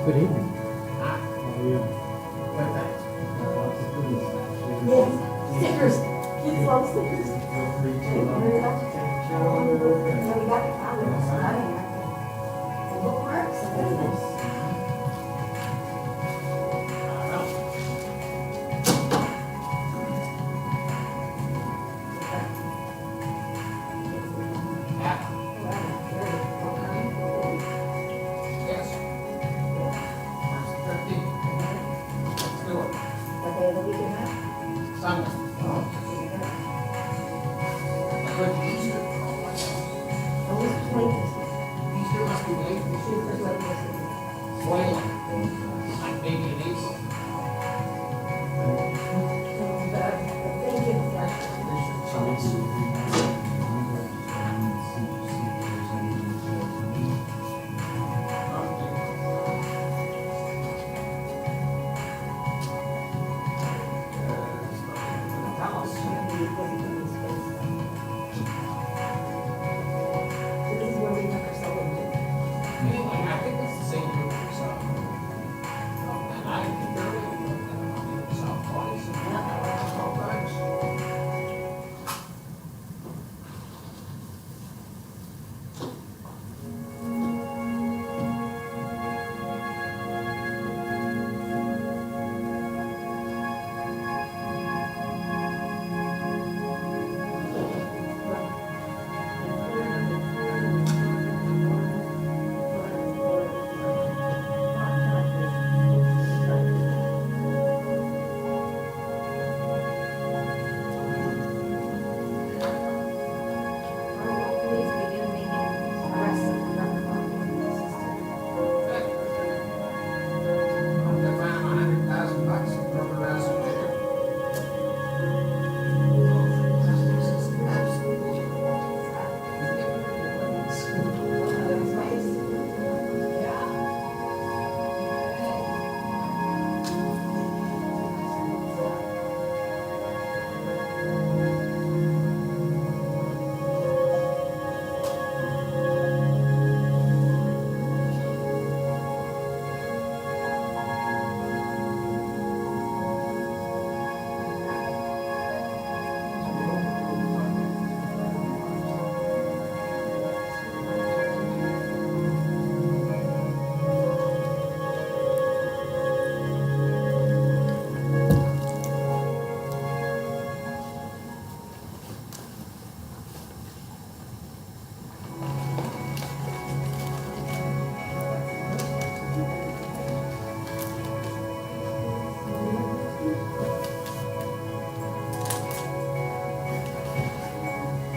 Good evening. Hi. How are you? Good, thanks. Lots of goodies. Yes, stickers, kids love stickers. Feel free to, Very much. take care of it. Yeah, we got the calendar, so I didn't have to. Bookmarks, and very nice. Yeah, yes. March the 13th. Let's do it. What day of the week is that? Sunday. I went to Easter. Oh, it's 20. Easter must be late. Tuesday's what it is. Boiling. Like maybe in April. But thank you for that. Tell us. This is where we have our solo gym. Anyway, I think it's the same group as and I think they're really good. I mean, South twice and 12 times. I'm gonna find $100,000 and throw it around some there.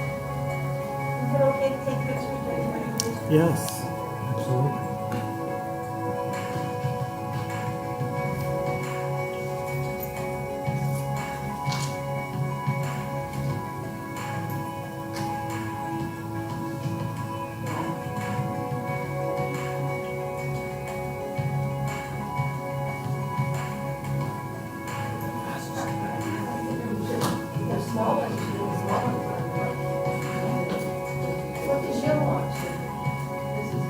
Is it okay to take pictures during the presentation? Yes, absolutely. They're small ones, you do the small ones. What does your watch? This is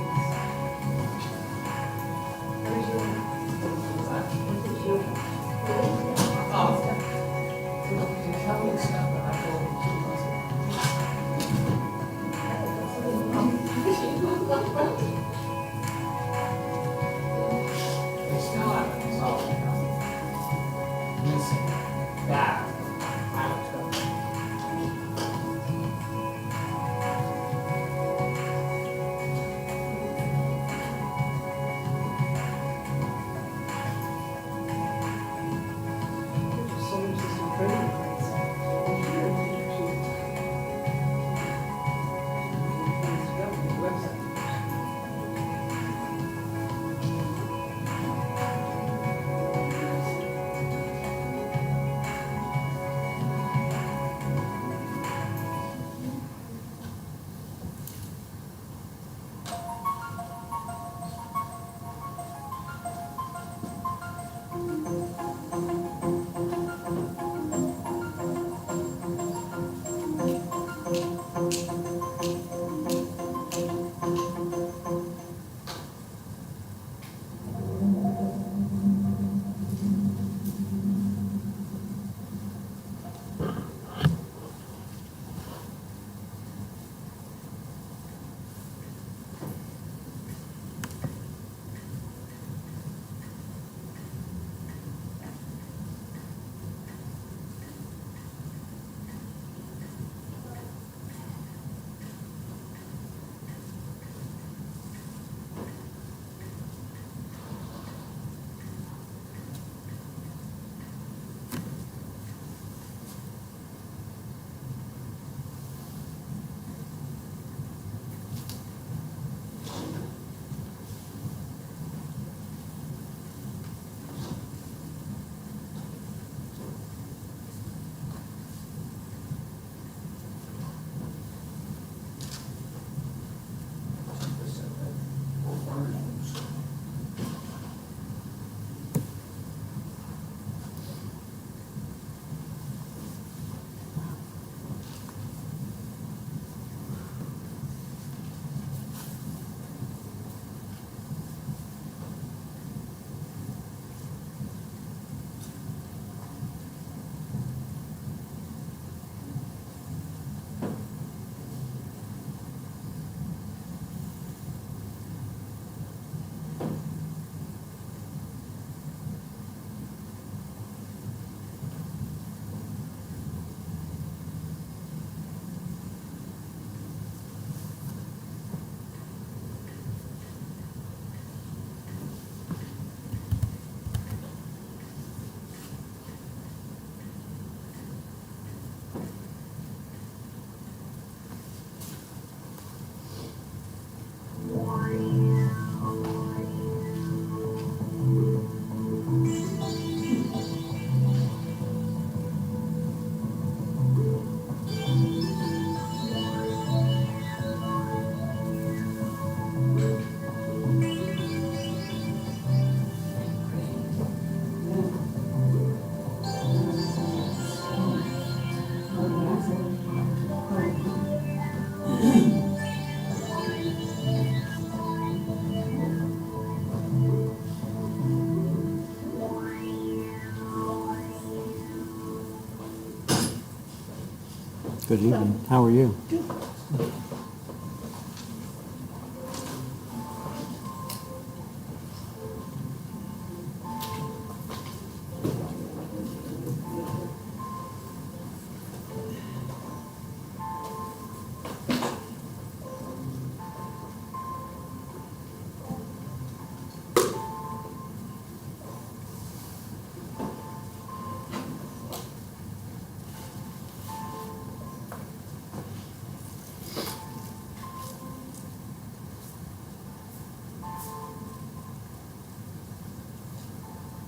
Good evening. How are you?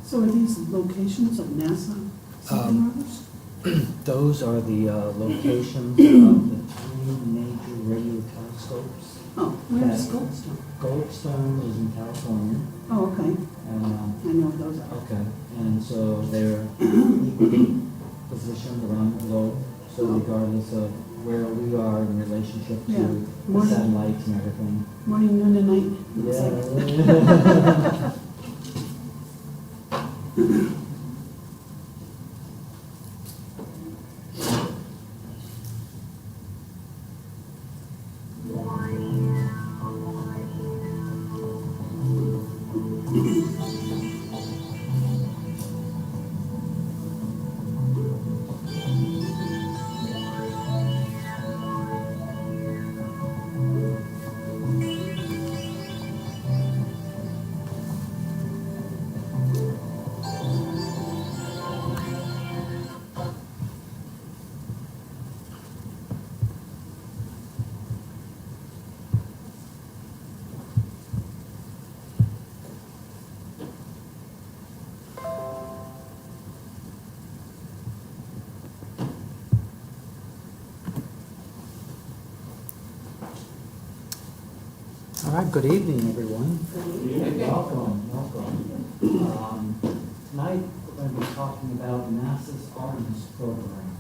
So are these locations of NASA something or others? Those are the locations of the three major radio telescopes. Oh, where's Okay. Goldstone? Goldstone is in California, Oh, okay, and I know what those are. okay, and so they're equally positioned around the globe. So regardless of where we are in relationship to Yeah. the Morning. satellites and everything. Morning, noon, and night. It's like- Yeah. All right, good evening, everyone. Welcome, welcome. Tonight, we're going to be talking about NASA's Artemis program.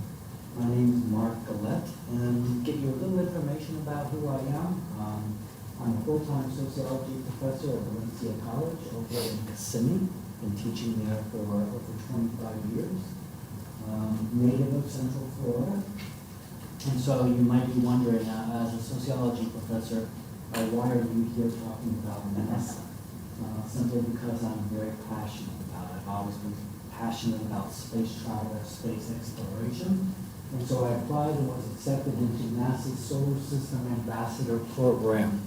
My name is Mark Gillette, and get you a little information about who I am. I'm a full-time sociology professor at Valencia College over in Kissimmee. Been teaching there for over 25 years. Native of Central Florida. And so you might be wondering, as a sociology professor, why are you here talking about NASA? Simply because I'm very passionate about it. I've always been passionate about space travel, space exploration. And so I applied and was accepted into NASA's Solar System Ambassador Program.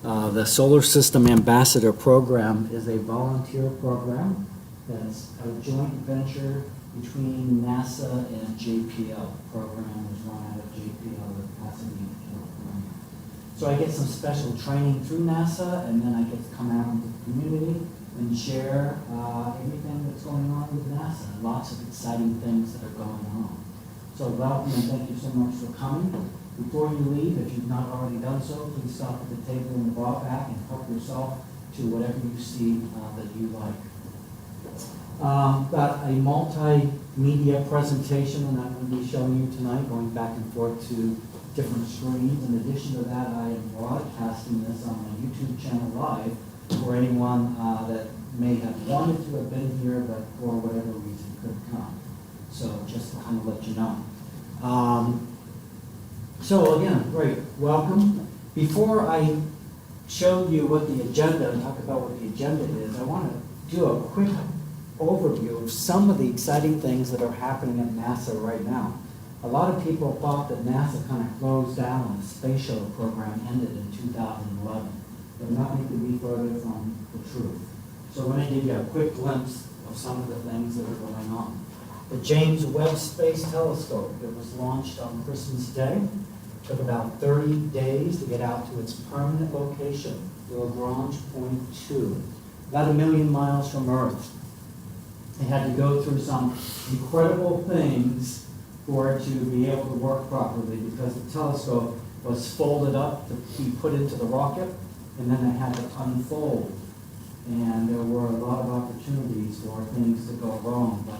The Solar System Ambassador Program is a volunteer program that's a joint venture between NASA and JPL. The program is run out of JPL in Pasadena, California. So I get some special training through NASA, and then I get to come out into the community and share everything that's going on with NASA. Lots of exciting things that are going on. So welcome and thank you so much for coming. Before you leave, if you've not already done so, please stop at the table in the bar back and help yourself to whatever you see that you like. Got a multimedia presentation that I'm going to be showing you tonight, going back and forth to different screens. In addition to that, I am broadcasting this on my YouTube channel live for anyone that may have wanted to have been here, but for whatever reason couldn't come. So just to kind of let you know. So again, great, welcome. Before I show you what the agenda, and talk about what the agenda is, I want to do a quick overview of some of the exciting things that are happening at NASA right now. A lot of people thought that NASA kind of closed down and the space shuttle program ended in 2011. But nothing could be further from the truth. So I'm going to give you a quick glimpse of some of the things that are going on. The James Webb Space Telescope, it was launched on Christmas Day. Took about 30 days to get out to its permanent location, Lagrange Point 2, about 1 million miles from Earth. It had to go through some incredible things for it to be able to work properly because the telescope was folded up to be put into the rocket, and then it had to unfold. And there were a lot of opportunities for things to go wrong, but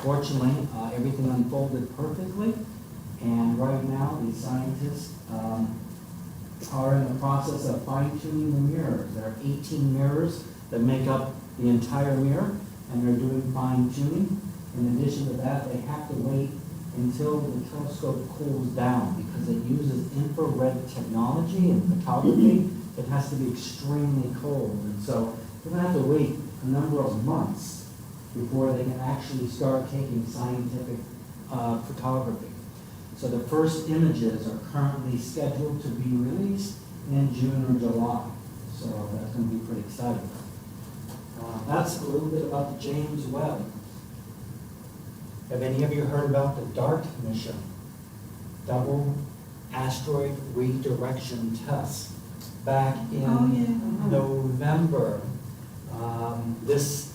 fortunately, everything unfolded perfectly. And right now, the scientists are in the process of fine-tuning the mirrors. There are 18 mirrors that make up the entire mirror, and they're doing fine-tuning. In addition to that, they have to wait until the telescope cools down, because it uses infrared technology and photography. It has to be extremely cold, and so we're gonna have to wait a number of months before they can actually start taking scientific photography. So the first images are currently scheduled to be released in June or July. So that's going to be pretty exciting. That's a little bit about the James Webb. Have any of you heard about the DART mission? Double Asteroid Redirection Test. Back in Oh, yeah. November, this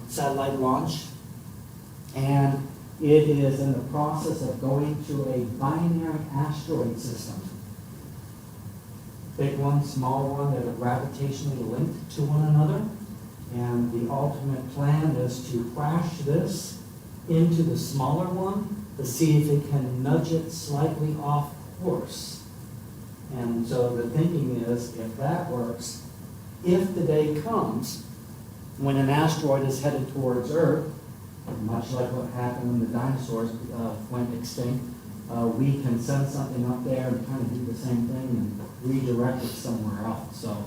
satellite launch, and it is in the process of going to a binary asteroid system. Big one, small one, that are gravitationally linked to one another. And the ultimate plan is to crash this into the smaller one to see if it can nudge it slightly off course. And so the thinking is, if that works, if the day comes when an asteroid is headed towards Earth, much like what happened when the dinosaurs went extinct, we can send something up there and kind of do the same thing and redirect it somewhere else. So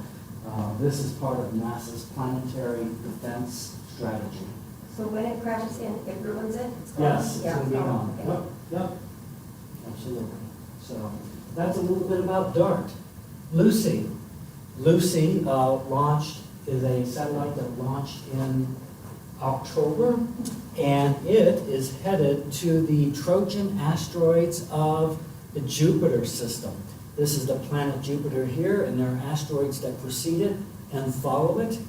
this is part of NASA's planetary defense strategy. So when it crashes in, it ruins it? It's gone? Yes, it's going to be Yeah. gone. Okay. Yep, yep, absolutely. So that's a little bit about DART. Lucy. Lucy is a satellite that launched in October, and it is headed to the Trojan asteroids of the Jupiter system. This is the planet Jupiter here, and there are asteroids that precede it and follow it.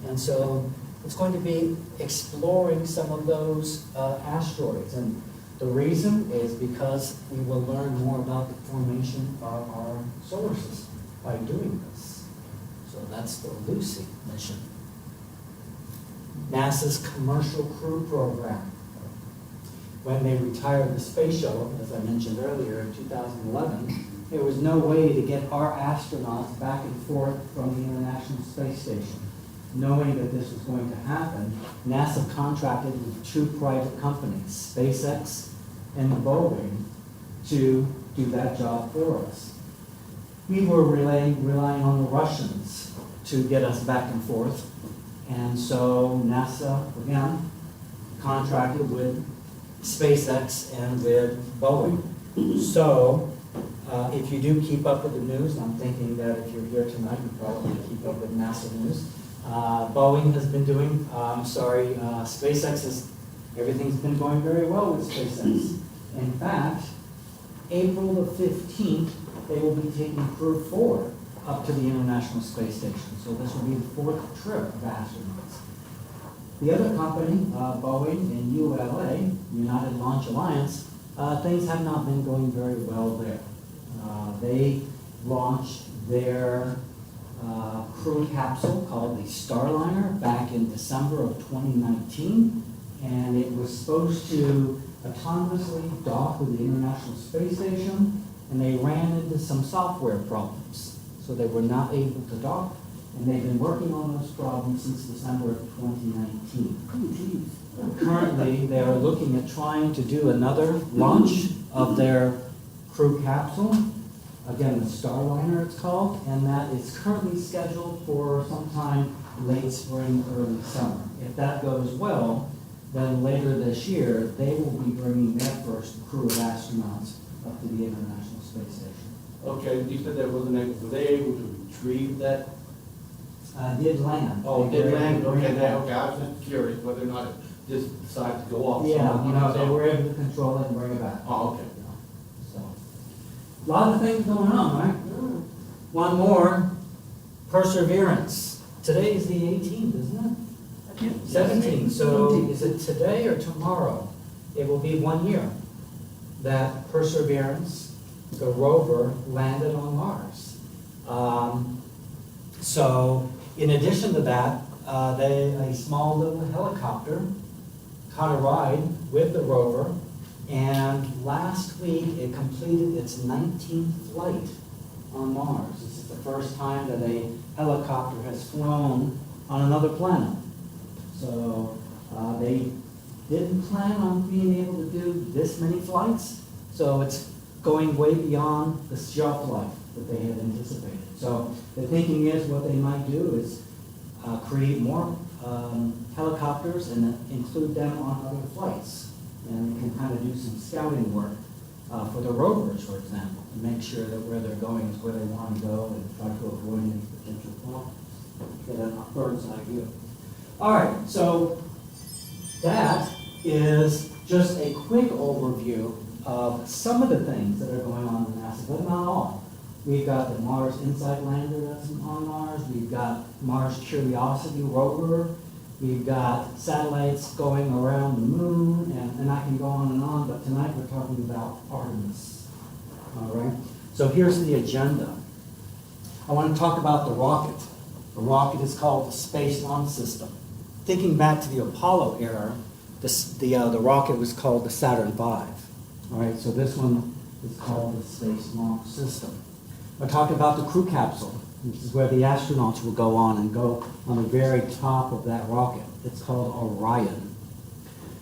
And so it's going to be exploring some of those asteroids. And the reason is because we will learn more about the formation of our solar system by doing this. So that's the Lucy mission. NASA's Commercial Crew Program. When they retired the space shuttle, as I mentioned earlier, in 2011, there was no way to get our astronauts back and forth from the International Space Station. Knowing that this was going to happen, NASA contracted with two private companies, SpaceX and Boeing, to do that job for us. We were relying on the Russians to get us back and forth. And so NASA, again, contracted with SpaceX and with Boeing. So if you do keep up with the news, and I'm thinking that if you're here tonight, you probably keep up with NASA news. Boeing has been doing, SpaceX everything's been going very well with SpaceX. In fact, April the 15th, they will be taking Crew 4 up to the International Space Station. So this will be the fourth trip of astronauts. The other company, Boeing and ULA, United Launch Alliance, things have not been going very well there. They launched their crew capsule called the Starliner back in December of 2019, and it was supposed to autonomously dock with the International Space Station, and they ran into some software problems. So they were not able to dock, and they've been working on those problems since December of 2019. Oh, geez. Currently, they are looking at trying to do another launch of their crew capsule. Again, the Starliner it's called, and that is currently scheduled for sometime late spring, early summer. If that goes well, then later this year, they will be bringing their first crew of astronauts up to the International Space Station. Okay, you said that wasn't able, were they able to retrieve that? Did land. Oh, They did were able land, to bring okay, it back. okay, I was just curious whether or not it just decided to go off. Yeah, they were able to control it and bring it back. Oh, okay. So, a lot of things going on, right? One more, Perseverance. Today is the 18th, isn't it? Yep. 17th, so is it today or tomorrow? It will be 1 year that Perseverance, the rover, landed on Mars. So in addition to that, a small little helicopter caught a ride with the rover, and last week it completed its 19th flight on Mars. This is the first time that a helicopter has flown on another planet. So they didn't plan on being able to do this many flights, so it's going way beyond the shelf life that they had anticipated. So the thinking is what they might do is create more helicopters and then include them on other flights. And they can kind of do some scouting work for the rovers, for example, to make sure that where they're going is where they want to go and try to avoid any potential problems. Get a bird's eye view. All right, so that is just a quick overview of some of the things that are going on in NASA, but not all. We've got the Mars Insight lander that's on Mars. We've got Mars Curiosity rover. We've got satellites going around the moon, and I can go on, but tonight we're talking about Artemis. All right? So here's the agenda. I want to talk about the rocket. The rocket is called the Space Launch System. Thinking back to the Apollo era, the rocket was called the Saturn V. All right, so this one is called the Space Launch System. I'll talk about the crew capsule, which is where the astronauts will go on and go on the very top of that rocket. It's called Orion.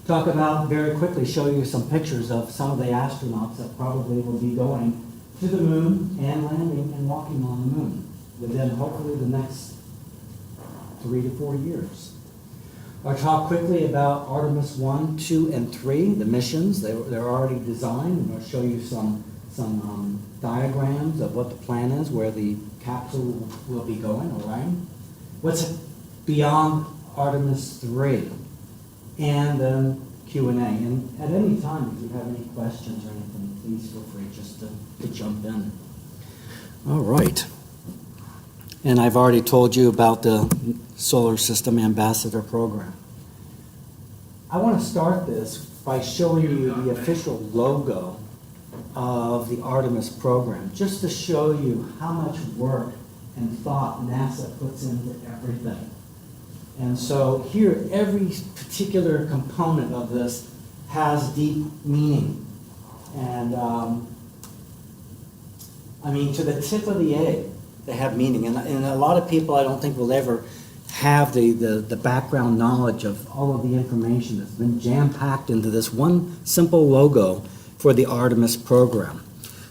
Talk about, very quickly, show you some pictures of some of the astronauts that probably will be going to the moon and landing and walking on the moon within hopefully the next 3 to 4 years. I'll talk quickly about Artemis 1, 2, and 3, the missions. They're already designed, and I'll show you some diagrams of what the plan is, where the capsule will be going, Orion. What's beyond Artemis 3? And then Q&A. And at any time, if you have any questions or anything, please feel free just to jump in. All right. And I've already told you about the Solar System Ambassador Program. I want to start this by showing you the official logo of the Artemis program, just to show you how much work and thought NASA puts into everything. And so here, every particular component of this has deep meaning. And I mean, to the tip of the egg, they have meaning. And a lot of people, I don't think, will ever have the background knowledge of all of the information that's been jam-packed into this one simple logo for the Artemis program.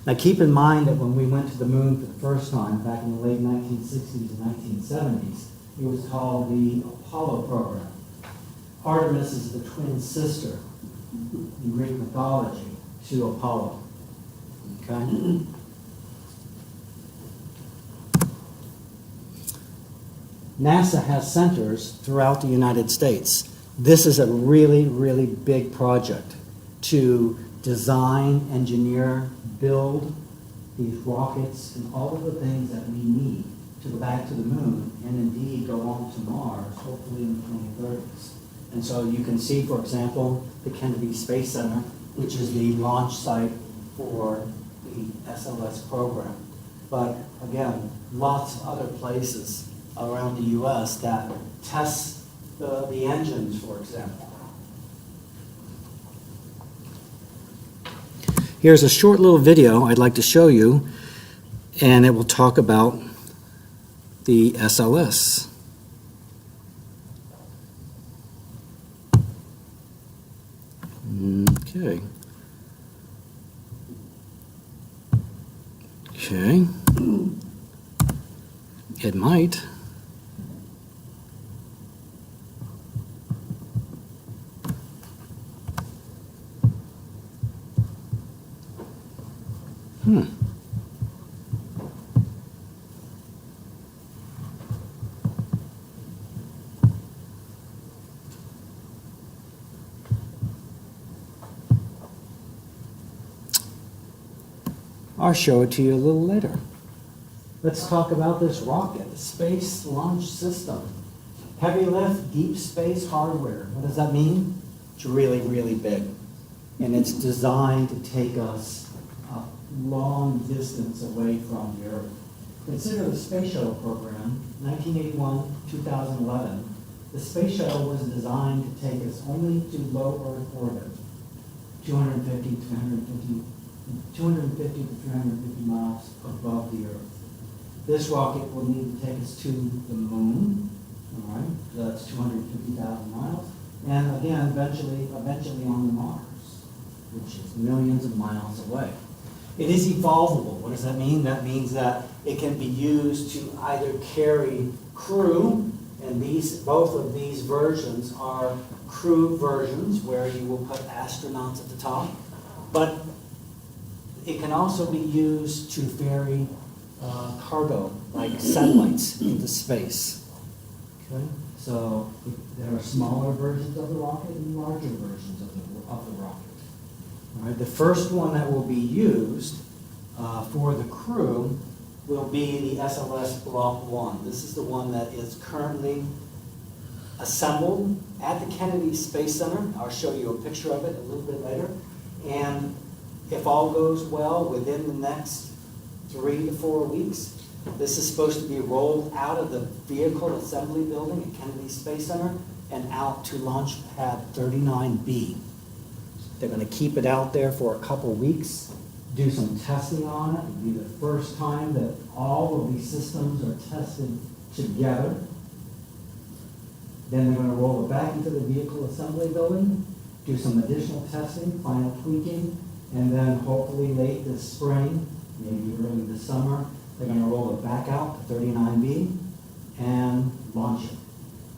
Now keep in mind that when we went to the moon for the first time back in the late 1960s and 1970s, it was called the Apollo program. Artemis is the twin sister in Greek mythology to Apollo. Okay? NASA has centers throughout the United States. This is a really, really big project to design, engineer, build these rockets and all of the things that we need to go back to the moon and indeed go on to Mars, hopefully in the 2030s. And so you can see, for example, the Kennedy Space Center, which is the launch site for the SLS program. But again, lots of other places around the U.S. that test the engines, for example. Here's a short little video I'd like to show you, and it will talk about the SLS. Okay. Okay. It might. I'll show it to you a little later. Let's talk about this rocket, the Space Launch System. Heavy lift, deep space hardware. What does that mean? It's really, really big. And it's designed to take us a long distance away from the Earth. Consider the Space Shuttle program, 1981, 2011. The Space Shuttle was designed to take us only to low Earth orbit, 250 to 350 miles above the Earth. This rocket will need to take us to the moon, all right? So that's 250,000 miles. And again, then eventually on to Mars, which is millions of miles away. It is evolvable. What does that mean? That means that it can be used to either carry crew, and both of these versions are crew versions where you will put astronauts at the top, but it can also be used to ferry cargo, like satellites, into space. Okay? So there are smaller versions of the rocket and larger versions of the rocket. All right, the first one that will be used for the crew will be the SLS Block 1. This is the one that is currently assembled at the Kennedy Space Center. I'll show you a picture of it a little bit later. And if all goes well, within the next 3 to 4 weeks, this is supposed to be rolled out of the vehicle assembly building at Kennedy Space Center and out to Launch Pad 39B. They're going to keep it out there for a couple weeks, do some testing on it. It'll be the first time that all of these systems are tested together. Then they're going to roll it back into the vehicle assembly building, do some additional testing, final tweaking, and then hopefully late this spring, maybe early this summer, they're going to roll it back out to 39B and launch it.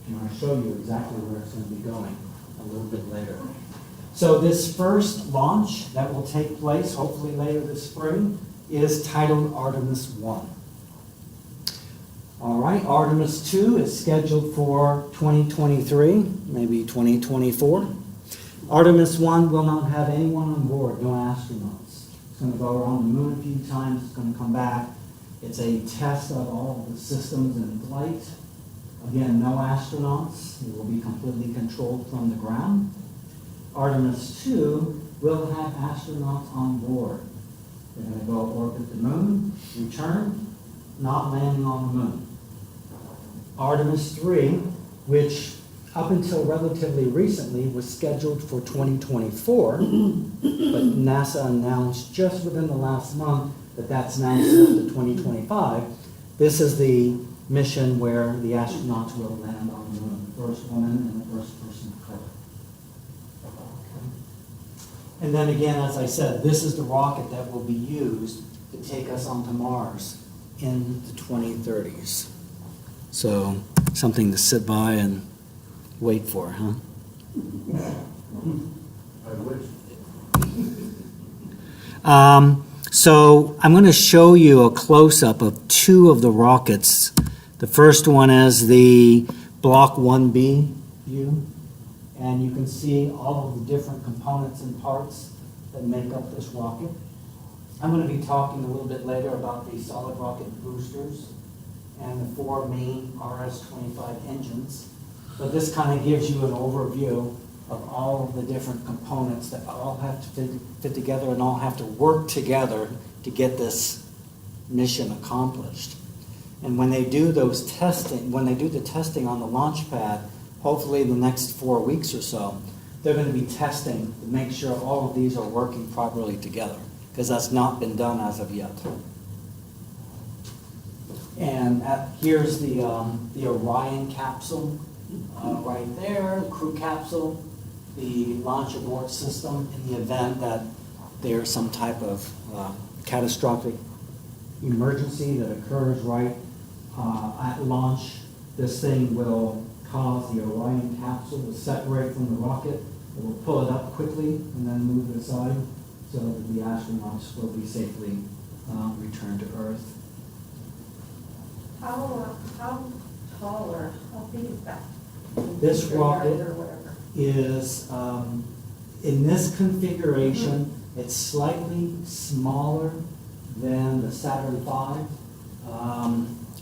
And I'll show you exactly where it's going to be going a little bit later. So this first launch that will take place, hopefully later this spring, is titled Artemis 1. All right, Artemis 2 is scheduled for 2023, maybe 2024. Artemis 1 will not have anyone on board, no astronauts. It's going to go around the moon a few times, it's going to come back. It's a test of all of the systems in flight. Again, no astronauts. It will be completely controlled from the ground. Artemis 2 will have astronauts on board. They're going to go orbit the moon, return, not landing on the moon. Artemis 3, which up until relatively recently was scheduled for 2024, but NASA announced just within the last month that that's now set to 2025. This is the mission where the astronauts will land on the moon, the first woman and the first person of color. And then again, as I said, this is the rocket that will be used to take us onto Mars in the 2030s. So something to sit by and wait for, huh? I wish. So I'm going to show you a close-up of 2 of the rockets. The first one is the Block 1B view, and you can see all of the different components and parts that make up this rocket. I'm going to be talking a little bit later about the solid rocket boosters and the 4 main RS-25 engines, but this kind of gives you an overview of all of the different components that all have to fit together and all have to work together to get this mission accomplished. And when they do those testing, when they do the testing on the launch pad, hopefully in the next 4 weeks or so, they're going to be testing to make sure all of these are working properly together, because that's not been done as of yet. And here's the Orion capsule right there, the crew capsule, the launch abort system in the event that there's some type of catastrophic emergency that occurs right at launch. This thing will cause the Orion capsule to separate from the rocket. It will pull it up quickly and then move it aside so that the astronauts will be safely returned to Earth. How tall or how big is that? This rocket Or whatever. is, in this configuration, it's slightly smaller than the Saturn V.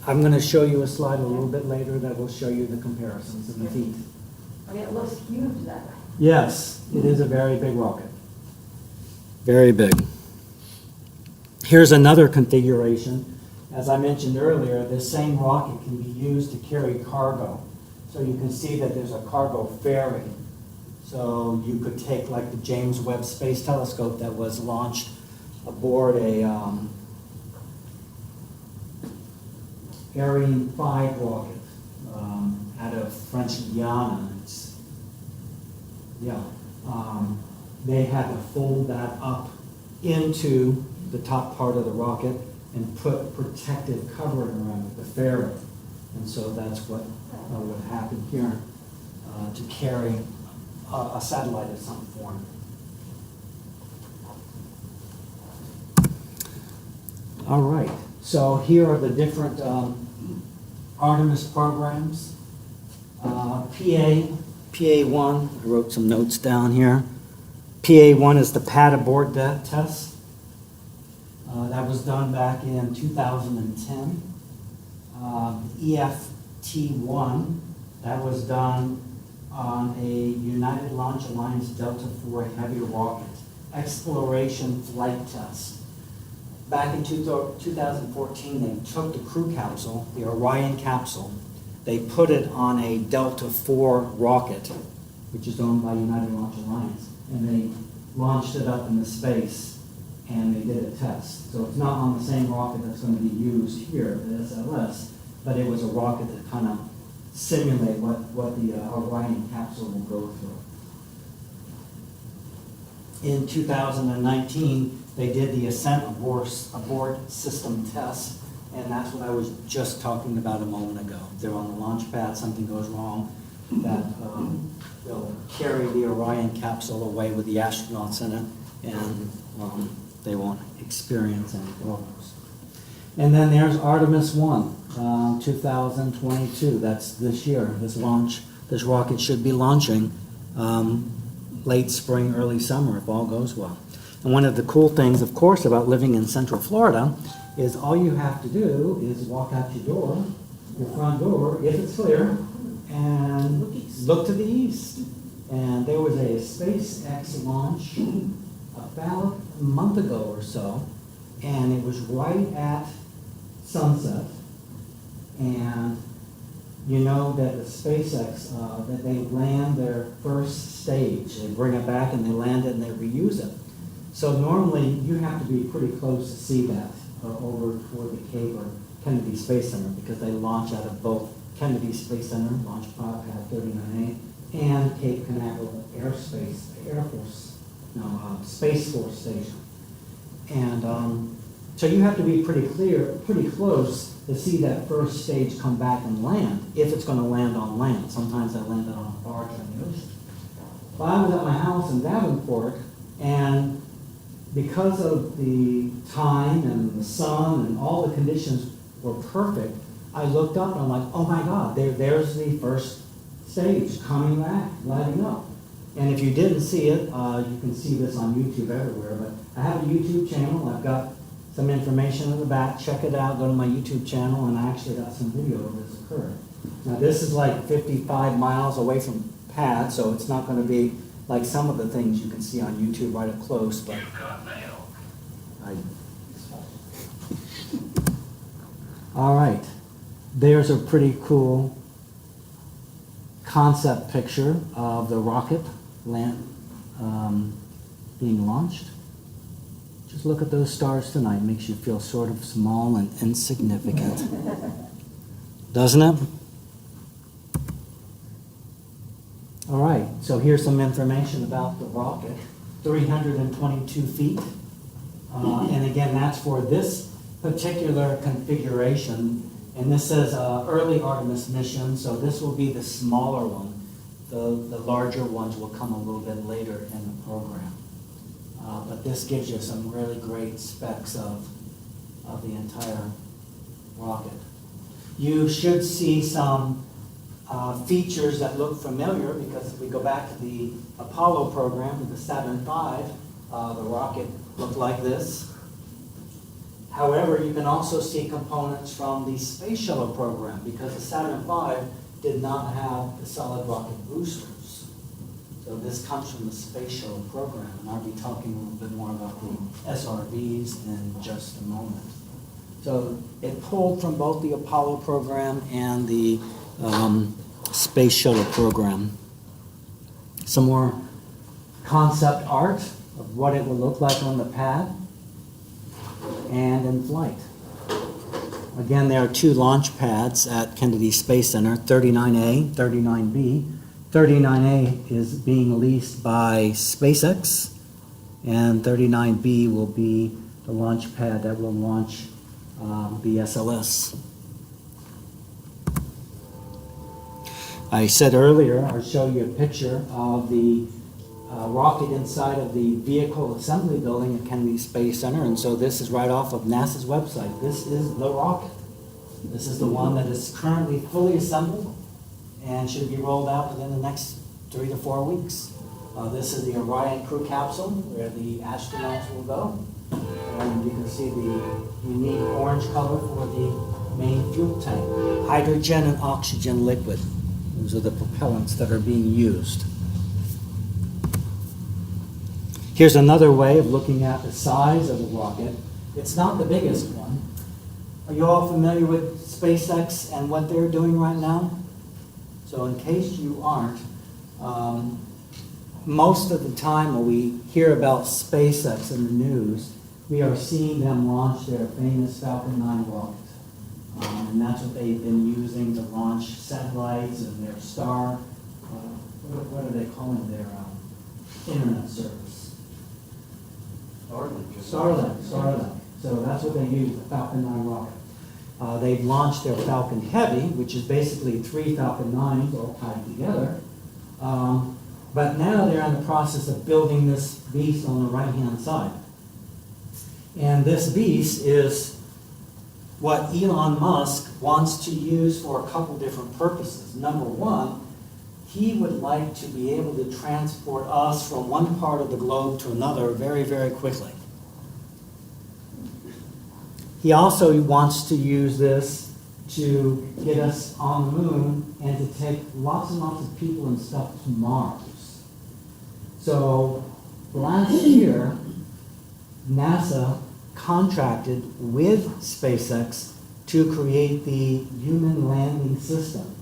I'm going to show you a slide a little bit later that will show you the comparisons in the feet. I mean, it looks huge that way. Yes, it is a very big rocket. Very big. Here's another configuration. As I mentioned earlier, this same rocket can be used to carry cargo. So you can see that there's a cargo ferry. So you could take like the James Webb Space Telescope that was launched aboard a Ariane 5 rocket out of French Guiana. It's Yeah. They had to fold that up into the top part of the rocket and put protective covering around it, the fairing. And so that's what would happen here to carry a satellite of some form. All right, so here are the different Artemis programs. PA1, I wrote some notes down here. PA1 is the pad abort test. That was done back in 2010. EFT1, that was done on a United Launch Alliance Delta IV Heavy rocket exploration flight test. Back in 2014, they took the crew capsule, the Orion capsule, they put it on a Delta IV rocket, which is owned by United Launch Alliance, and they launched it up into space, and they did a test. So it's not on the same rocket that's going to be used here, the SLS, but it was a rocket that kind of simulate what the Orion capsule will go through. In 2019, they did the ascent abort system test, and that's what I was just talking about a moment ago. They're on the launch pad, something goes wrong, that they'll carry the Orion capsule away with the astronauts in it, and they won't experience any problems. And then there's Artemis 1, 2022. That's this year. This rocket should be launching late spring, early summer, if all goes well. And one of the cool things, of course, about living in Central Florida is all you have to do is walk out your front door, if it's clear, and look to the east. And there was a SpaceX launch about a month ago or so, and it was right at sunset. And you know that the SpaceX, that they land their first stage, they bring it back and they land it and they reuse it. So normally you have to be pretty close to see that over toward the Cape or Kennedy Space Center, because they launch out of both Kennedy Space Center, Launch Pad 39A, and Cape Canaveral Space Force Station. And so you have to be pretty close to see that first stage come back and land, if it's going to land on land. Sometimes they landed on a barge on the ocean. Well, I was at my house in Davenport, and because of the time and the sun and all the conditions were perfect, I looked up and I'm like, oh my God, there's the first stage coming back, lighting up. And if you didn't see it, you can see this on YouTube everywhere, but I have a YouTube channel. I've got some information in the back. Check it out, go to my YouTube channel, and I actually got some video of this occurred. Now this is like 55 miles away from pad, so it's not going to be like some of the things you can see on YouTube right up close, but all right, there's a pretty cool concept picture of the rocket being launched. Just look at those stars tonight. Makes you feel sort of small and insignificant, doesn't it? All right, so here's some information about the rocket. 322 feet. And again, that's for this particular configuration. And this says early Artemis mission, so this will be the smaller one. The larger ones will come a little bit later in the program. But this gives you some really great specs of the entire rocket. You should see some features that look familiar, because if we go back to the Apollo program with the Saturn V, the rocket looked like this. However, you can also see components from the Space Shuttle program, because the Saturn V did not have the solid rocket boosters. So this comes from the Space Shuttle program, and I'll be talking a little bit more about the SRVs in just a moment. So it pulled from both the Apollo program and the Space Shuttle program. Some more concept art of what it will look like on the pad and in flight. Again, there are two launch pads at Kennedy Space Center, 39A, 39B. 39A is being leased by SpaceX, and 39B will be the launch pad that will launch the SLS. I said earlier, I'll show you a picture of the rocket inside of the vehicle assembly building at Kennedy Space Center, and so this is right off of NASA's website. This is the rocket. This is the one that is currently fully assembled and should be rolled out within the next 3 to 4 weeks. This is the Orion crew capsule where the astronauts will go. And you can see the unique orange color for the main fuel tank. Hydrogen and oxygen liquid. Those are the propellants that are being used. Here's another way of looking at the size of the rocket. It's not the biggest one. Are you all familiar with SpaceX and what they're doing right now? So in case you aren't, most of the time when we hear about SpaceX in the news, we are seeing them launch their famous Falcon 9 rocket. And that's what they've been using to launch satellites and their star, what are they calling their internet service? Starlink. So that's what they use, the Falcon 9 rocket. They've launched their Falcon Heavy, which is basically 3 Falcon 9s all tied together. But now they're in the process of building this beast on the right-hand side. And this beast is what Elon Musk wants to use for a couple different purposes. Number one, he would like to be able to transport us from one part of the globe to another very, very quickly. He also wants to use this to get us on the moon and to take lots and lots of people and stuff to Mars. So last year, NASA contracted with SpaceX to create the human landing system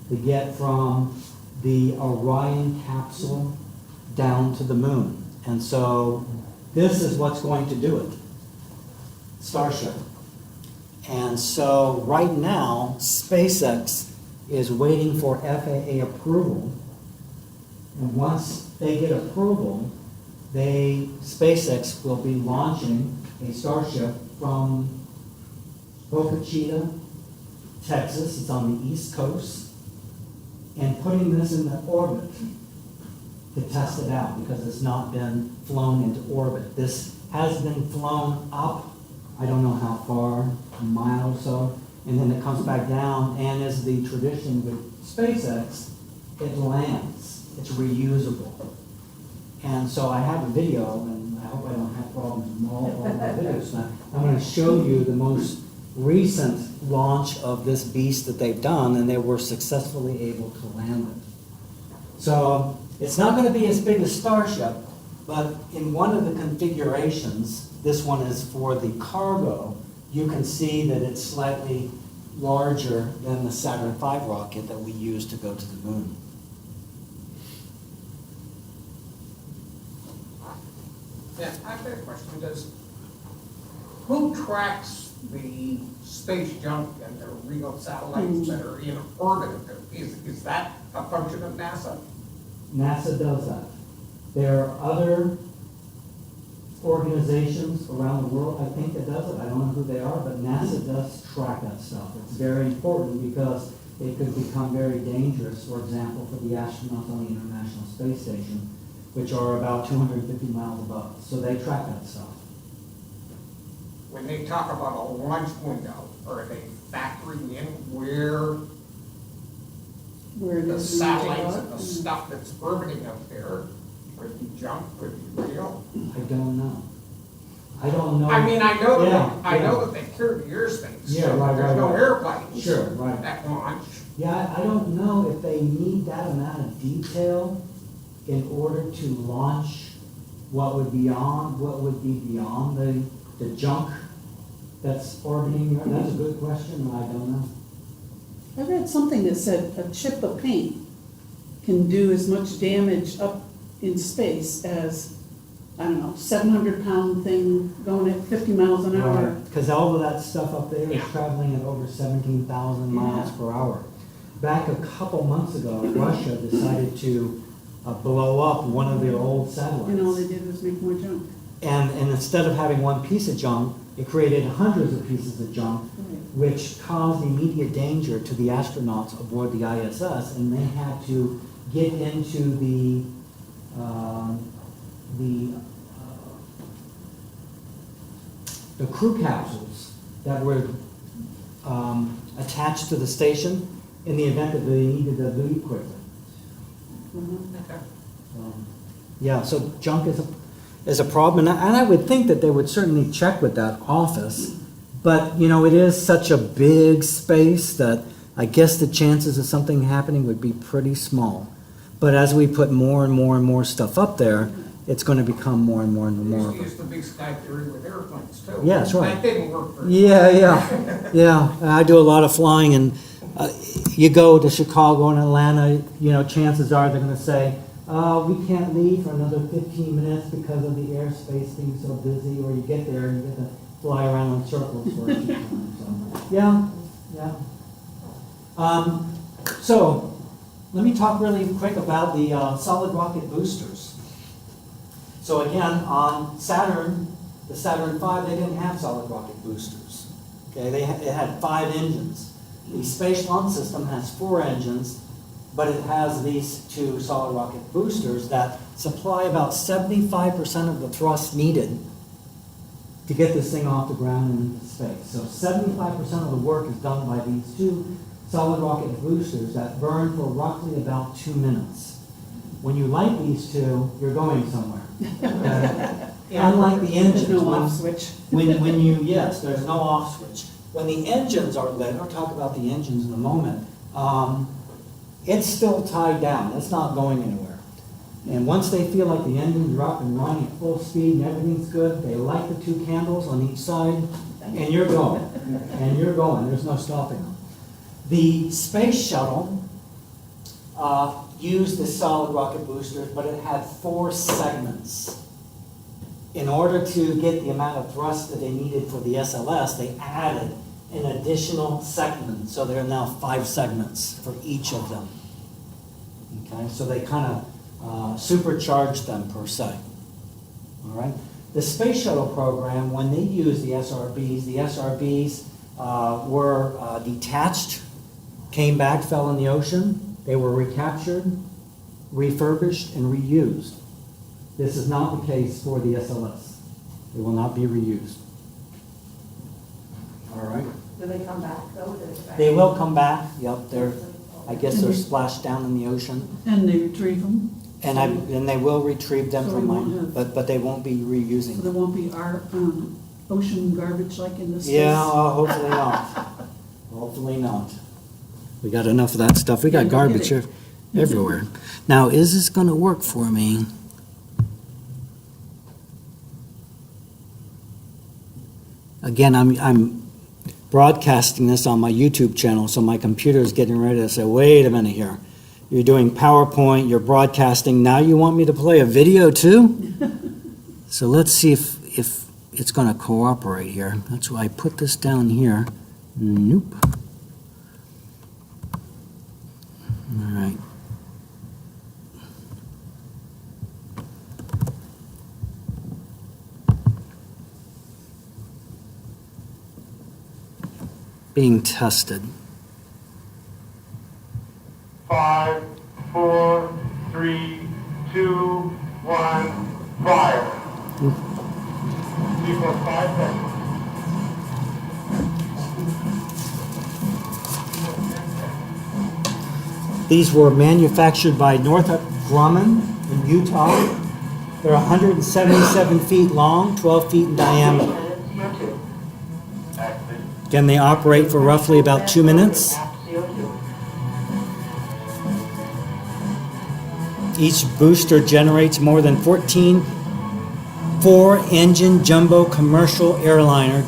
to get from the Orion capsule down to the moon. And so this is what's going to do it. Starship. And so right now, SpaceX is waiting for FAA approval. And once they get approval, SpaceX will be launching a Starship from Boca Chica, Texas. It's on the East Coast, and putting this in the orbit to test it out because it's not been flown into orbit. This has been flown up, I don't know how far, a mile or so, and then it comes back down, and as the tradition with SpaceX, it lands. It's reusable. And so I have a video, and I hope I don't have problems with all the videos now. I'm going to show you the most recent launch of this beast that they've done, and they were successfully able to land it. So it's not going to be as big as Starship, but in one of the configurations, this one is for the cargo, you can see that it's slightly larger than the Saturn V rocket that we use to go to the moon. Yeah, I've got a question. Who tracks the space junk and the real satellites that are in orbit? Is that a function of NASA? NASA does that. There are other organizations around the world, I think, that does it. I don't know who they are, but NASA does track that stuff. It's very important because it could become very dangerous, for example, for the astronauts on the International Space Station, which are about 250 miles above us. So they track that stuff. When they talk about a launch window, are they factoring in where the satellites and the stuff that's orbiting up there could be junk, could be real? I don't know. I don't know. I mean, I know that Yeah, I know that they clear the airspace. Yeah, so right, there's right, no right. airplanes Sure, right. that launch. Yeah, I don't know if they need that amount of detail in order to launch what would be beyond the junk that's orbiting. That's a good question, and I don't know. I read something that said a chip of paint can do as much damage up in space as, I don't know, 700-pound thing going at 50 miles an hour. Because all of that stuff up there is Yeah. traveling at over 17,000 miles per hour. back a couple months ago, Russia decided to blow up one of their old satellites. And all they did was make more junk. And instead of having one piece of junk, it created hundreds of pieces of junk, which caused immediate danger to the astronauts aboard the ISS, and they had to get into the crew capsules that were attached to the station in the event that they needed to leave quickly. Okay. Yeah, so junk is a problem, and I would think that they would certainly check with that office, but, you know, it is such a big space that I guess the chances of something happening would be pretty small. But as we put more and more and more stuff up there, it's going to become more and more and more. Used to use the big sky theory with airplanes too. Yeah, that's right. That didn't work very Yeah. I do a lot of flying, and you go to Chicago and Atlanta, you know, chances are they're going to say, we can't leave for another 15 minutes because of the airspace being so busy, or you get there and you get to fly around in circles for a few times. So, yeah. So, let me talk really quick about the solid rocket boosters. So again, on Saturn, the Saturn V, they didn't have solid rocket boosters. Okay, it had 5 engines. The Space Launch System has 4 engines, but it has these 2 solid rocket boosters that supply about 75% of the thrust needed to get this thing off the ground and into space. So 75% of the work is done by these 2 solid rocket boosters that burn for roughly about 2 minutes. When you light these 2, you're going somewhere. Unlike the engines. There's no off switch. Yes, there's no off switch. When the engines are lit, I'll talk about the engines in a moment, it's still tied down. It's not going anywhere. And once they feel like the engines are up and running at full speed and everything's good, they light the 2 candles on each side, and you're going. And you're going. There's no stopping them. The space shuttle used the solid rocket boosters, but it had 4 segments. In order to get the amount of thrust that they needed for the SLS, they added an additional segment. So there are now 5 segments for each of them. Okay, so they kind of supercharged them per se. All right. The space shuttle program, when they used the SRBs were detached, came back, fell in the ocean. They were recaptured, refurbished, and reused. This is not the case for the SLS. They will not be reused. All right. Do they come back though? They will come back. Yep, I guess they're splashed down in the ocean, And they retrieve them. and they will retrieve them So from we won't mine, have- but they won't be reusing So there them. won't be our ocean garbage like in this. Yeah, hopefully not. Hopefully not. We got enough of that stuff. We got Yeah, garbage get it. everywhere. Now, is this going to work for me? Again, I'm broadcasting this on my YouTube channel, so my computer is getting ready to say, wait a minute here. You're doing PowerPoint, you're broadcasting, now you want me to play a video too? So let's see if it's going to cooperate here. That's why I put this down here. Nope. All right. Being tested. 5, 4, 3, 2, 1, fire. Equals 5 seconds. These were manufactured by Northrop Grumman in Utah. They're 177 feet long, 12 feet in diameter. CO2. Exit. Again, they operate for roughly about 2 minutes. CO2. Each booster generates more than 14 4-engine jumbo commercial airliners.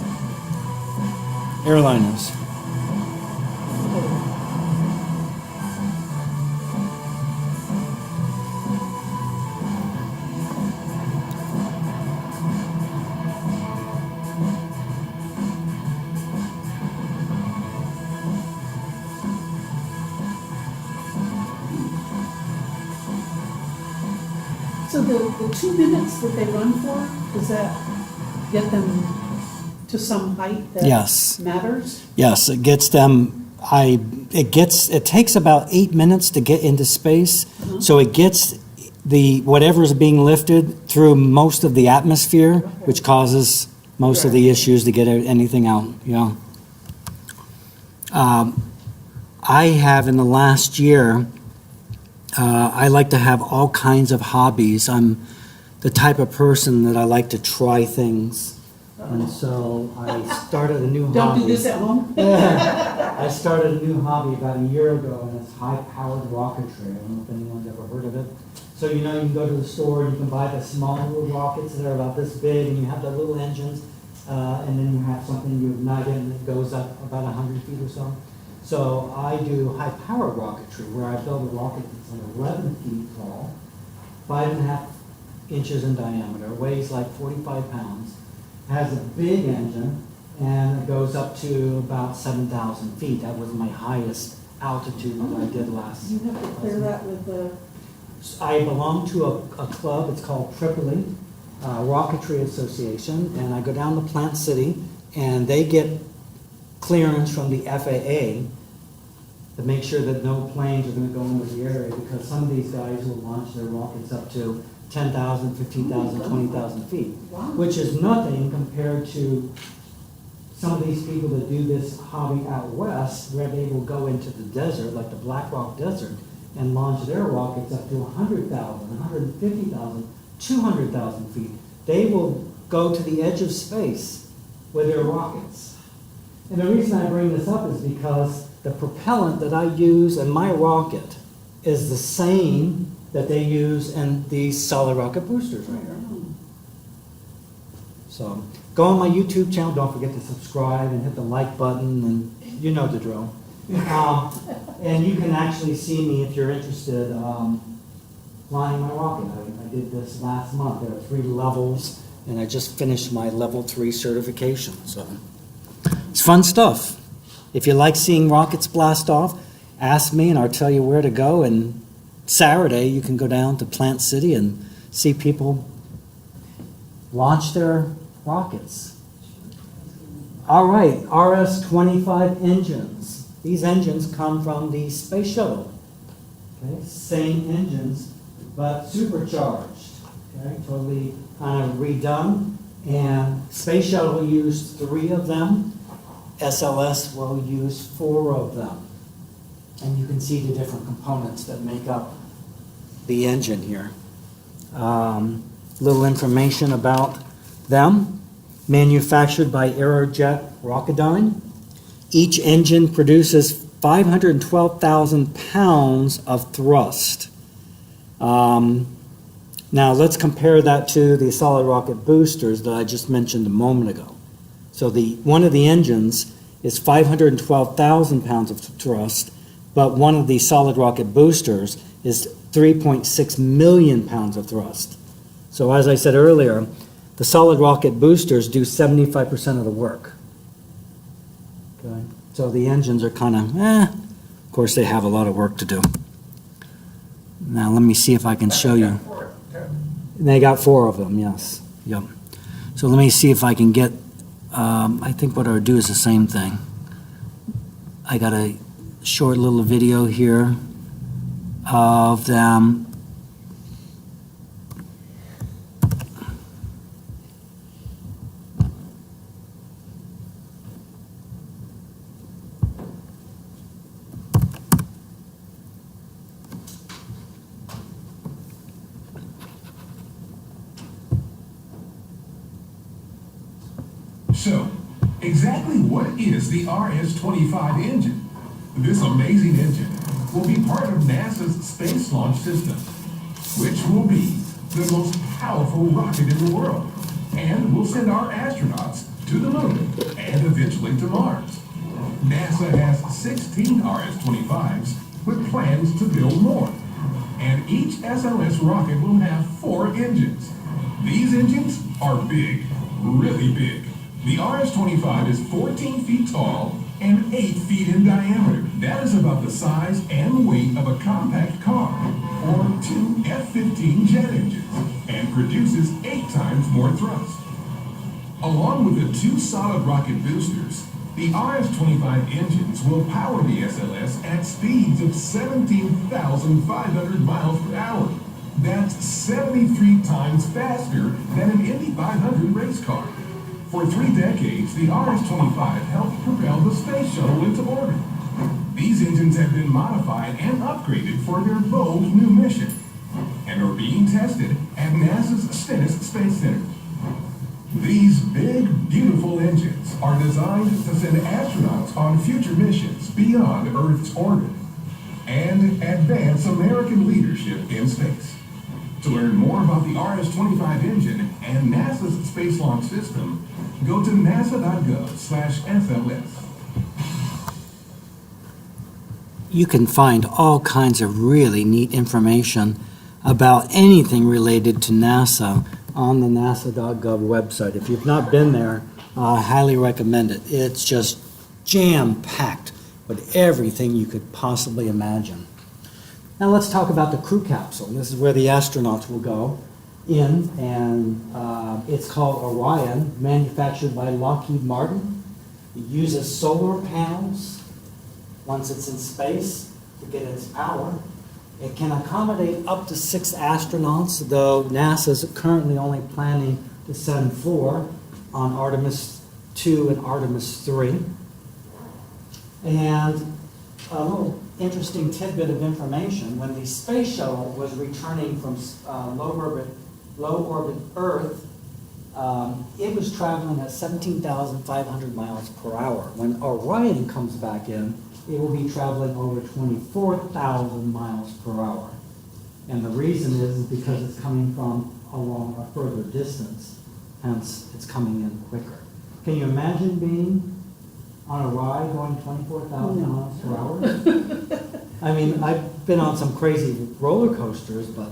So the 2 minutes that they run for, does that get them to some height that Yes. matters? Yes, it gets them, it takes about 8 minutes to get into space, so it gets whatever's being lifted through most of the atmosphere, which causes most of the issues to get anything out, yeah. I have in the last year, I like to have all kinds of hobbies. I'm the type of person that I like to try things. And so I started a new hobby. Don't do this at home? I started a new hobby about a year ago, and it's high-powered rocketry. I don't know if anyone's ever heard of it. So you can go to the store and you can buy the small little rockets that are about this big, and you have the little engines, and then you have something you ignite it, and it goes up about 100 feet or so. So I do high-powered rocketry, where I build a rocket that's like 11 feet tall, 5.5 inches in diameter, weighs like 45 pounds, has a big engine, and it goes up to about 7,000 feet. That was my highest altitude that I did last. You have to clear that with the, I belong to a club, it's called Tripoli, Rocketry Association, and I go down to Plant City, and they get clearance from the FAA to make sure that no planes are going to go into the area, because some of these guys will launch their rockets up to 10,000, 15,000, 20,000 feet, which is nothing compared to some of these people that do this hobby out west, where they will go into the desert, like the Black Rock Desert, and launch their rockets up to 100,000, 150,000, 200,000 feet. They will go to the edge of space with their rockets. And the reason I bring this up is because the propellant that I use in my rocket is the same that they use in these solid rocket boosters right here. So go on my YouTube channel. Don't forget to subscribe and hit the like button, and you know the drill. And you can actually see me if you're interested flying my rocket. I did this last month. There are 3 levels, and I just finished my level 3 certification. So it's fun stuff. If you like seeing rockets blast off, ask me and I'll tell you where to go. And Saturday, you can go down to Plant City and see people launch their rockets. All right, RS-25 engines. These engines come from the Space Shuttle. Okay, same engines, but supercharged. Okay, totally kind of redone. And Space Shuttle used 3 of them. SLS will use 4 of them. And you can see the different components that make up the engine here. Little information about them. Manufactured by Aerojet Rocketdyne. Each engine produces 512,000 pounds of thrust. Now let's compare that to the solid rocket boosters that I just mentioned a moment ago. So one of the engines is 512,000 pounds of thrust, but one of the solid rocket boosters is 3.6 million pounds of thrust. So as I said earlier, the solid rocket boosters do 75% of the work. Okay. So the engines are kind of, of course they have a lot of work to do. Now let me see if I can show you. They got 4 of them, yes. Yep. So let me see if I can get, I think what I would do is the same thing. I got a short little video here of them. So, exactly what is the RS-25 engine? This amazing engine will be part of NASA's Space Launch System, which will be the most powerful rocket in the world, and will send our astronauts to the moon and eventually to Mars. NASA has 16 RS-25s with plans to build more, and each SLS rocket will have 4 engines. These engines are big, really big. The RS-25 is 14 feet tall and 8 feet in diameter. That is about the size and weight of a compact car, or from 2 F-15 jet engines and produces 8 times more thrust. Along with the 2 solid rocket boosters, the RS-25 engines will power the SLS at speeds of 17,500 miles per hour. That's 73 times faster than an Indy 500 race car. For 3 decades, the RS-25 helped propel the space shuttle into orbit. These engines have been modified and upgraded for their bold new mission and are being tested at NASA's Stennis Space Center. These big, beautiful engines are designed to send astronauts on future missions beyond Earth's orbit and advance American leadership in space. To learn more about the RS-25 engine and NASA's Space Launch System, go to nasa.gov/SLS. You can find all kinds of really neat information about anything related to NASA on the nasa.gov website. If you've not been there, I highly recommend it. It's just jam-packed with everything you could possibly imagine. Now let's talk about the crew capsule. This is where the astronauts will go in, and it's called Orion, manufactured by Lockheed Martin. It uses solar panels once it's in space to get its power. It can accommodate up to 6 astronauts, though NASA is currently only planning to send 4 on Artemis 2 and Artemis 3. And a little interesting tidbit of information, when the space shuttle was returning from low orbit Earth, it was traveling at 17,500 miles per hour. When Orion comes back in, it will be traveling over 24,000 miles per hour. And the reason is because it's coming from along a further distance, hence it's coming in quicker. Can you imagine being on a ride going 24,000 miles per hour? I mean, I've been on some crazy roller coasters, but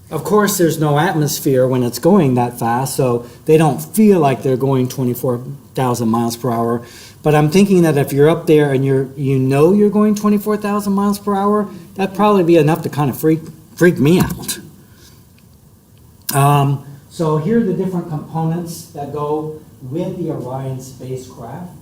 of course there's no atmosphere when it's going that fast, so they don't feel like they're going 24,000 miles per hour. But I'm thinking that if you're up there and you're going 24,000 miles per hour, that'd probably be enough to kind of freak me out. So here are the different components that go with the Orion spacecraft,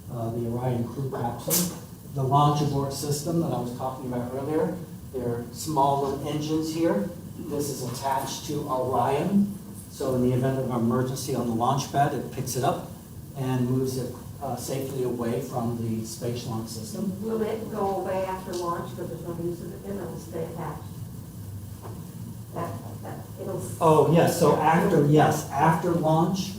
the Orion crew capsule, the launch abort system that I was talking about earlier. There are small little engines here. This is attached to Orion, so in the event of an emergency on the launch pad, it picks it up and moves it safely away from the space launch system. Will it go away after launch, but there's no use of it, then it'll stay attached? It'll. Oh, yes, so after launch,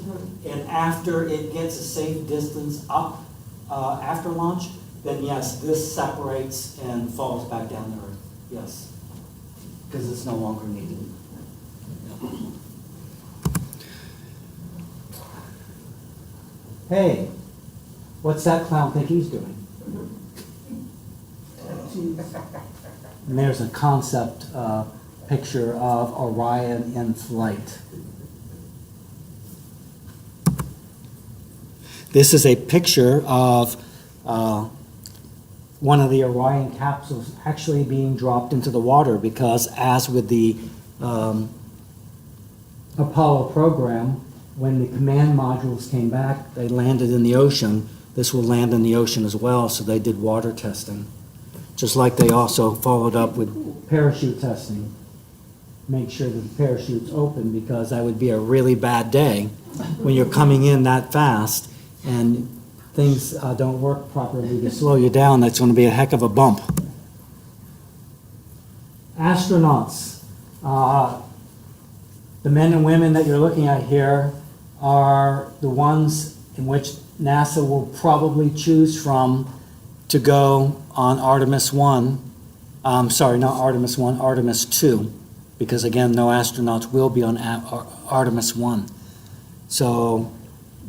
and after it gets a safe distance up after launch, then yes, this separates and falls back down to Earth, yes, because it's no longer needed. Hey, what's that clown think he's doing? And there's a concept picture of Orion in flight. This is a picture of one of the Orion capsules actually being dropped into the water, because as with the Apollo program, when the command modules came back, they landed in the ocean. This will land in the ocean as well, so they did water testing. Just like they also followed up with parachute testing. Make sure that the parachute's open, because that would be a really bad day when you're coming in that fast and things don't work properly to slow you down. That's going to be a heck of a bump. Astronauts. The men and women that you're looking at here are the ones in which NASA will probably choose from to go on Artemis 1. Sorry, not Artemis 1, Artemis 2. Because again, no astronauts will be on Artemis 1. So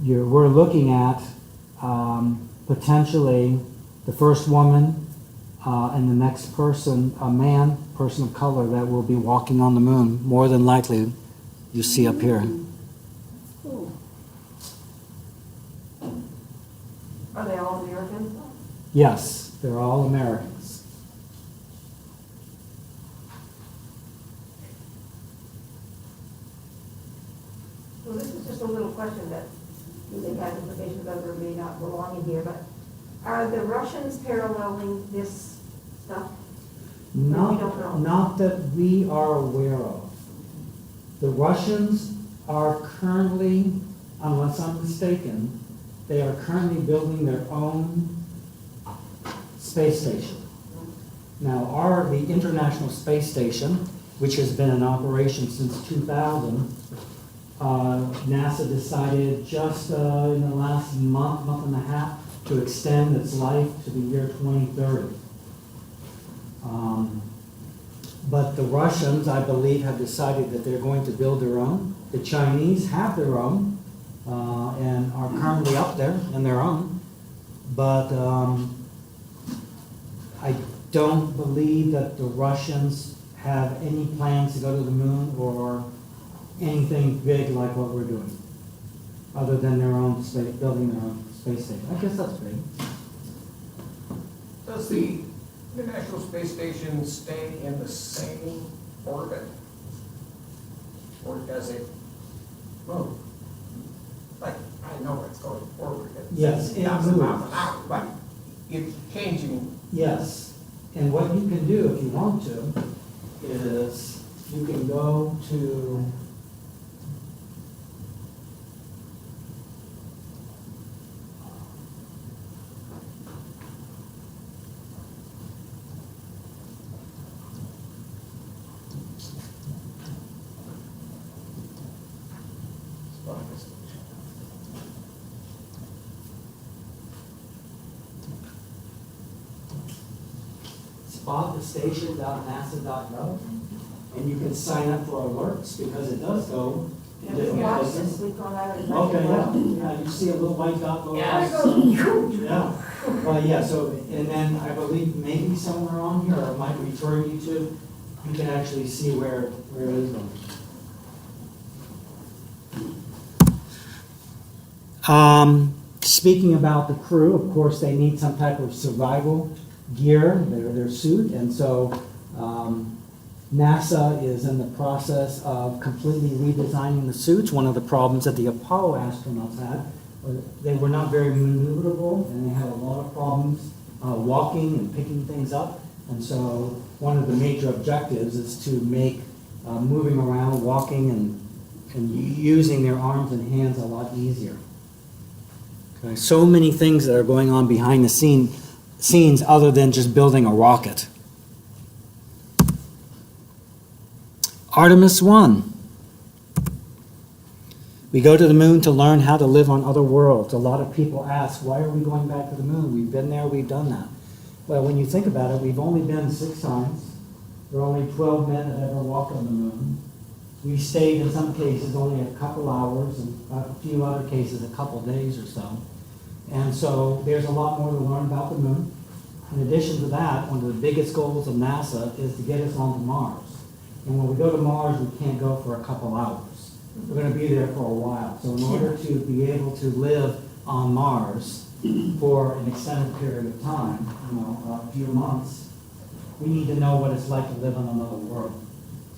we're looking at potentially the first woman and the next person, a man, person of color, that will be walking on the moon, more than likely, you see up here. Cool. Are they all Americans? Yes, they're all Americans. Well, this is just a little question that you may have information about or may not belong in here, but are the Russians paralleling this stuff? We don't know. Not that we are aware of. The Russians are currently, unless I'm mistaken, they are currently building their own space station. Now, the International Space Station, which has been in operation since 2000, NASA decided just in the last month and a half, to extend its life to the year 2030. But the Russians, I believe, have decided that they're going to build their own. The Chinese have their own and are currently up there in their own. But I don't believe that the Russians have any plans to go to the moon or anything big like what we're doing, other than their own space, building their own space station. I guess that's big. Does the International Space Station stay in the same orbit? Or does it move? Like, I know it's going forward at Yes, it 6,000 miles moves. an hour, but it's changing. Yes, and what you can do if you want to is you can go to spotthestation.nasa.gov, and you can sign up for alerts because it does go in And we different watched places. this, we've gone out at night. Okay, yeah, you see a little white dot go Yeah. across. Yeah, well, yeah, so, and then I believe maybe somewhere on here, or it might refer you to, you can actually see where it is going. Speaking about the crew, of course, they need some type of survival gear, their suit, and so NASA is in the process of completely redesigning the suits. One of the problems that the Apollo astronauts had, they were not very maneuverable, and they had a lot of problems walking and picking things up. And so one of the major objectives is to make moving around, walking, and using their arms and hands a lot easier. Okay, so many things that are going on behind the scenes other than just building a rocket. Artemis 1. We go to the moon to learn how to live on other worlds. A lot of people ask, why are we going back to the moon? We've been there, we've done that. Well, when you think about it, we've only been 6 times. There are only 12 men that ever walked on the moon. We stayed, in some cases, only a couple hours, and a few other cases, a couple days or so. And so there's a lot more to learn about the moon. In addition to that, one of the biggest goals of NASA is to get us onto Mars. And when we go to Mars, we can't go for a couple hours. We're going to be there for a while. So in order to be able to live on Mars for an extended period of time, a few months, we need to know what it's like to live on another world.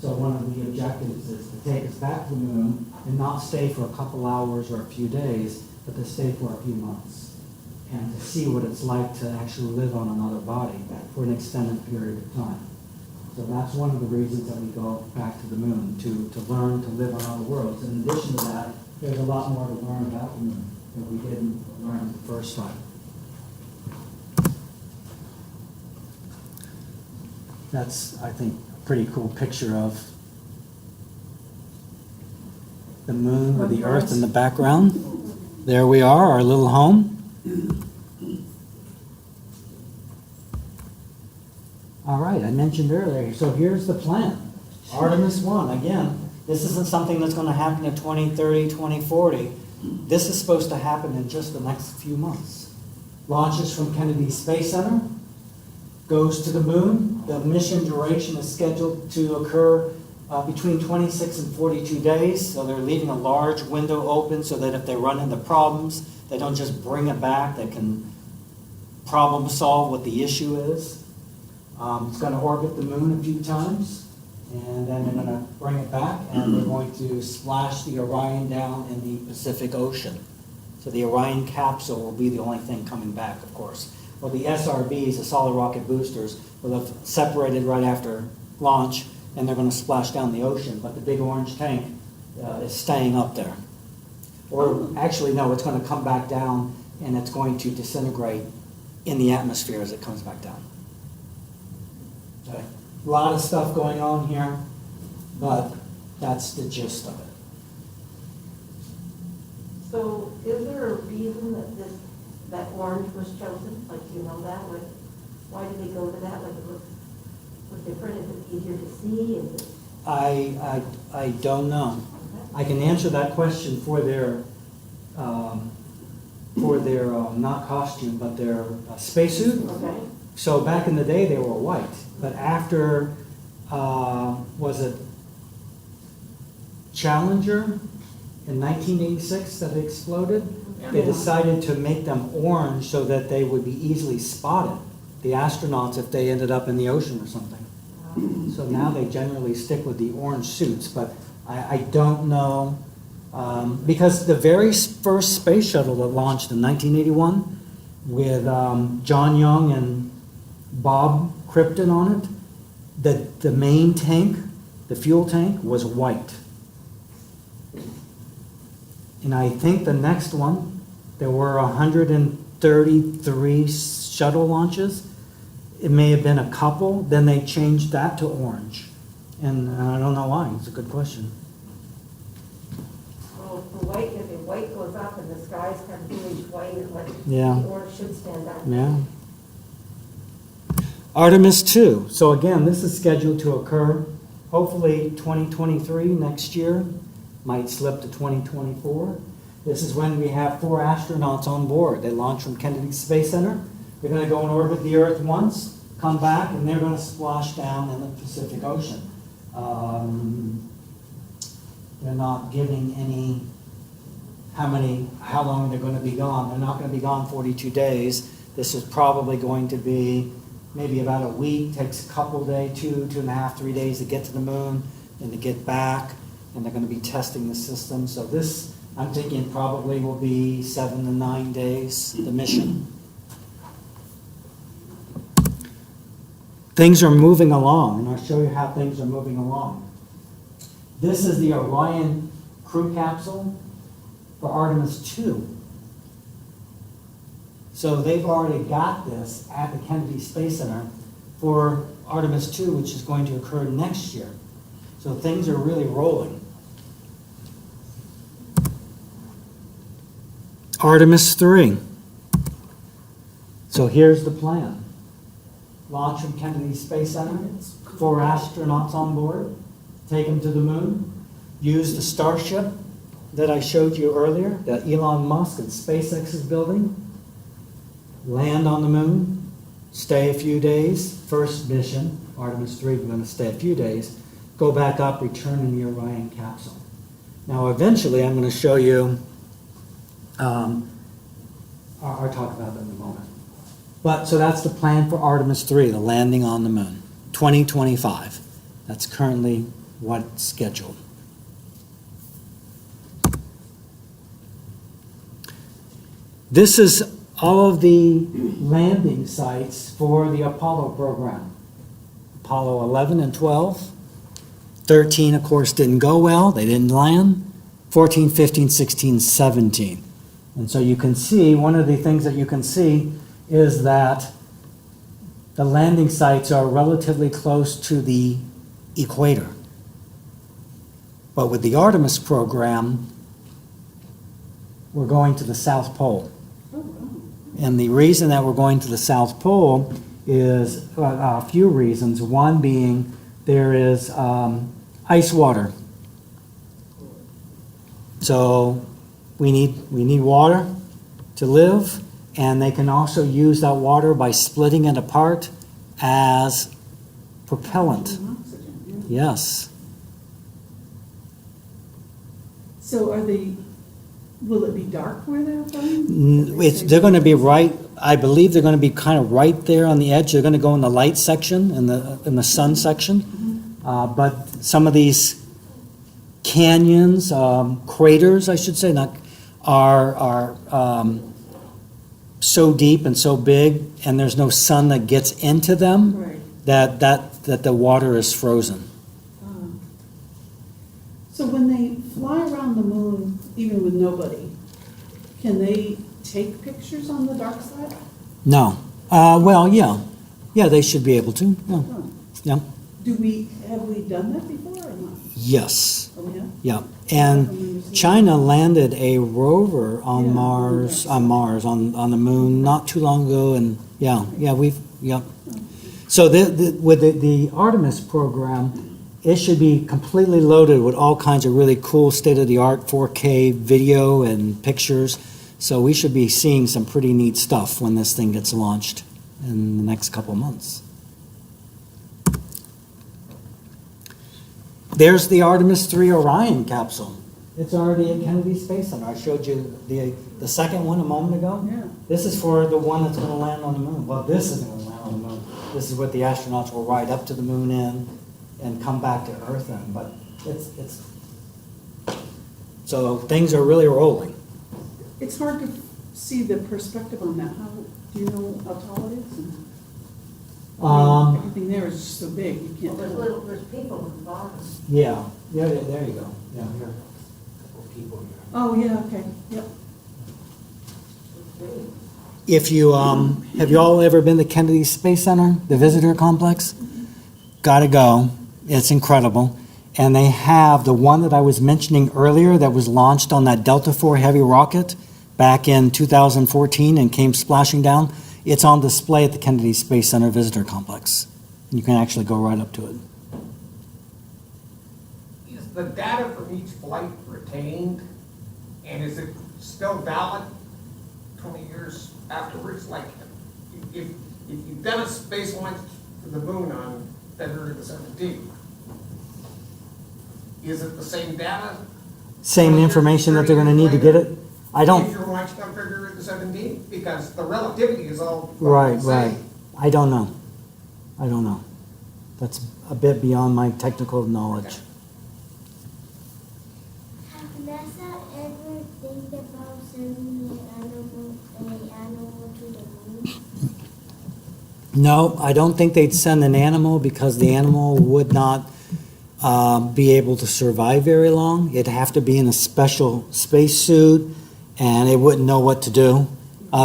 So one of the objectives is to take us back to the moon and not stay for a couple hours or a few days, but to stay for a few months and to see what it's like to actually live on another body for an extended period of time. So that's one of the reasons that we go back to the moon, to learn to live on other worlds. In addition to that, there's a lot more to learn about the moon that we didn't learn the first time. That's, I think, a pretty cool picture of the moon with the Earth in the background. There we are, our little home. All right, I mentioned earlier, so here's the plan. Artemis 1, again, this isn't something that's going to happen in 2030, 2040. This is supposed to happen in just the next few months. Launches from Kennedy Space Center, goes to the moon. The mission duration is scheduled to occur between 26 and 42 days, so they're leaving a large window open so that if they run into problems, they don't just bring it back, they can problem solve what the issue is. It's going to orbit the moon a few times. And then they're gonna bring it back, and they're going to splash the Orion down in the Pacific Ocean. So the Orion capsule will be the only thing coming back, of course. Well, the SRBs, the solid rocket boosters, will have separated right after launch, and they're gonna splash down the ocean, but the big orange tank is staying up there. Or actually, no, it's gonna come back down, and it's going to disintegrate in the atmosphere as it comes back down. Okay. A lot of stuff going on here, but that's the gist of it. So is there a reason that orange was chosen? Like, do you know that? Like, why did they go to that? Like, it looks different? Is it easier to see? Is it? I don't know. I can answer that question for their not costume, but their spacesuit. Okay. So back in the day, they were white, but after, was it Challenger in 1986 that exploded? They decided to make them orange so that they would be easily spotted, the astronauts, if they ended up in the ocean or something. So now they generally stick with the orange suits, but I don't know, because the very first space shuttle that launched in 1981 with John Young and Bob Krypton on it, the main tank, the fuel tank, was white. And I think the next one, there were 133 shuttle launches. It may have been a couple, then they changed that to orange. And I don't know why, it's a good question. Well, if the white goes up and the sky's kind of bluish white, Yeah. the orange should stand out. Yeah. Artemis 2. So again, this is scheduled to occur hopefully 2023, next year. Might slip to 2024. This is when we have 4 astronauts on board. They launch from Kennedy Space Center. They're going to go and orbit the Earth once, come back, and they're going to splash down in the Pacific Ocean. They're not giving any, how long they're going to be gone. They're not going to be gone 42 days. This is probably going to be maybe about a week, takes a couple days, 2.5, 3 days to get to the moon and to get back, and they're going to be testing the system. So this, I'm thinking, probably will be 7 to 9 days, the mission. Things are moving along, and I'll show you how things are moving along. This is the Orion crew capsule for Artemis 2. So they've already got this at the Kennedy Space Center for Artemis 2, which is going to occur next year. So things are really rolling. Artemis 3. So here's the plan. Launch from Kennedy Space Center, 4 astronauts on board, take them to the moon, use the Starship that I showed you earlier, that Elon Musk and SpaceX is building, land on the moon, stay a few days, first mission, Artemis 3, we're going to stay a few days, go back up, return in the Orion capsule. Now eventually I'm going to show you, I'll talk about that in a moment. But so that's the plan for Artemis 3, the landing on the moon, 2025. That's currently what's scheduled. This is all of the landing sites for the Apollo program. Apollo 11 and 12. 13, of course, didn't go well. They didn't land. 14, 15, 16, 17. And so you can see, one of the things that you can see is that the landing sites are relatively close to the equator. But with the Artemis program, we're going to the South Pole. And the reason that we're going to the South Pole is a few reasons. One being there is ice water. So we need water to live. And they can also use that water by splitting it apart as propellant. Yes. So will it be dark where they're going? They're going to be right, I believe they're going to be kind of right there on the edge. They're going to go in the light section, in the sun section. But some of these canyons, craters, I should say, are so deep and so big, and there's no sun that gets into them, Right. that the water is frozen. So when they fly around the moon, even with nobody, can they take pictures on the dark side? No. Well, yeah. Yeah, they should be able to. Yeah. Oh. Yeah. Have we done that before or not? Yes. Oh, yeah? Yeah. And China landed a rover on Mars, on the moon not too long ago, and yeah, yeah. So with the Artemis program, it should be completely loaded with all kinds of really cool state-of-the-art 4K video and pictures. So we should be seeing some pretty neat stuff when this thing gets launched in the next couple months. There's the Artemis 3 Orion capsule. It's already at Kennedy Space Center. I showed you the second one a moment ago. Yeah. This is for the one that's going to land on the moon. Well, this isn't going to land on the moon. This is what the astronauts will ride up to the moon in and come back to Earth in. But it's so things are really rolling. It's hard to see the perspective on that. How, do you know how tall it is? Everything there is just so big, you can't tell. There's people at the bottom. Yeah, there you go. Yeah, here. A couple of people here. Oh, yeah, okay, yep. If you have you all ever been to Kennedy Space Center, the visitor complex? Gotta go. It's incredible. And they have the one that I was mentioning earlier that was launched on that Delta IV Heavy rocket back in 2014 and came splashing down. It's on display at the Kennedy Space Center visitor complex. You can actually go right up to it. Is the data from each flight retained, and is it still valid 20 years afterwards? Like, if you've done a space launch to the moon on February the 17th, is it the same data? Same information that they're going to need to get it? I If don't, you're launching on February the 17th, because the relativity is all right, the same. right. I don't know. That's a bit beyond my technical knowledge. Have NASA ever think about sending an animal to the moon? No, I don't think they'd send an animal because the animal would not be able to survive very long. It'd have to be in a special spacesuit, and it wouldn't know what to do.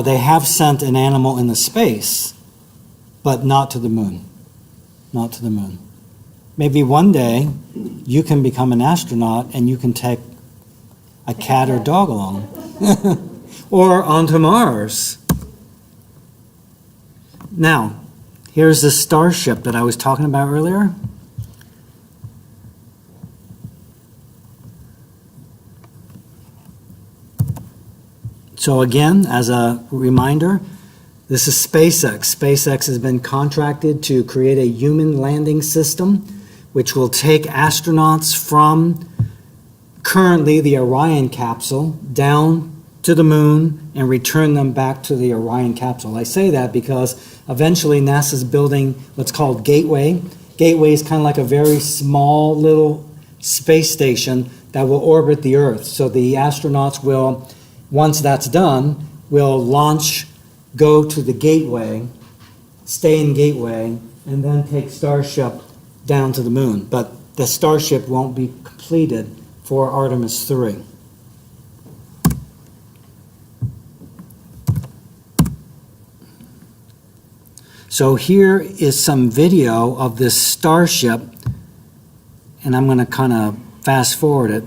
They have sent an animal into space, but not to the moon. Not to the moon. Maybe one day you can become an astronaut and you can take a cat or dog along. Or onto Mars. Now, here's the starship that I was talking about earlier. So again, as a reminder, this is SpaceX. SpaceX has been contracted to create a human landing system which will take astronauts from currently the Orion capsule down to the moon and return them back to the Orion capsule. I say that because eventually NASA's building what's called Gateway. Gateway is kind of like a very small little space station that will orbit the Earth. So the astronauts will, once that's done, will launch, go to the Gateway, stay in Gateway, and then take Starship down to the moon. But the Starship won't be completed for Artemis 3. So here is some video of this Starship, and I'm going to kind of fast forward it.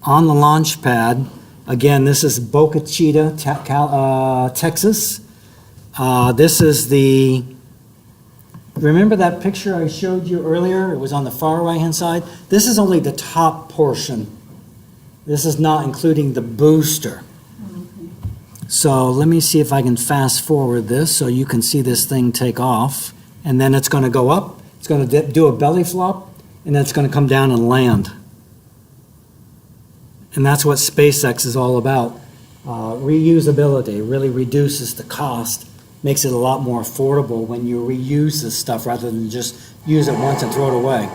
On the launch pad, again, this is Boca Chica, Texas. This is the, remember that picture I showed you earlier? It was on the far right-hand side. This is only the top portion. This is not including the booster. So let me see if I can fast forward this so you can see this thing take off. And then it's going to go up, it's going to do a belly flop, and then it's going to come down and land. And that's what SpaceX is all about. Reusability really reduces the cost, makes it a lot more affordable when you reuse this stuff rather than just use it once and throw it away.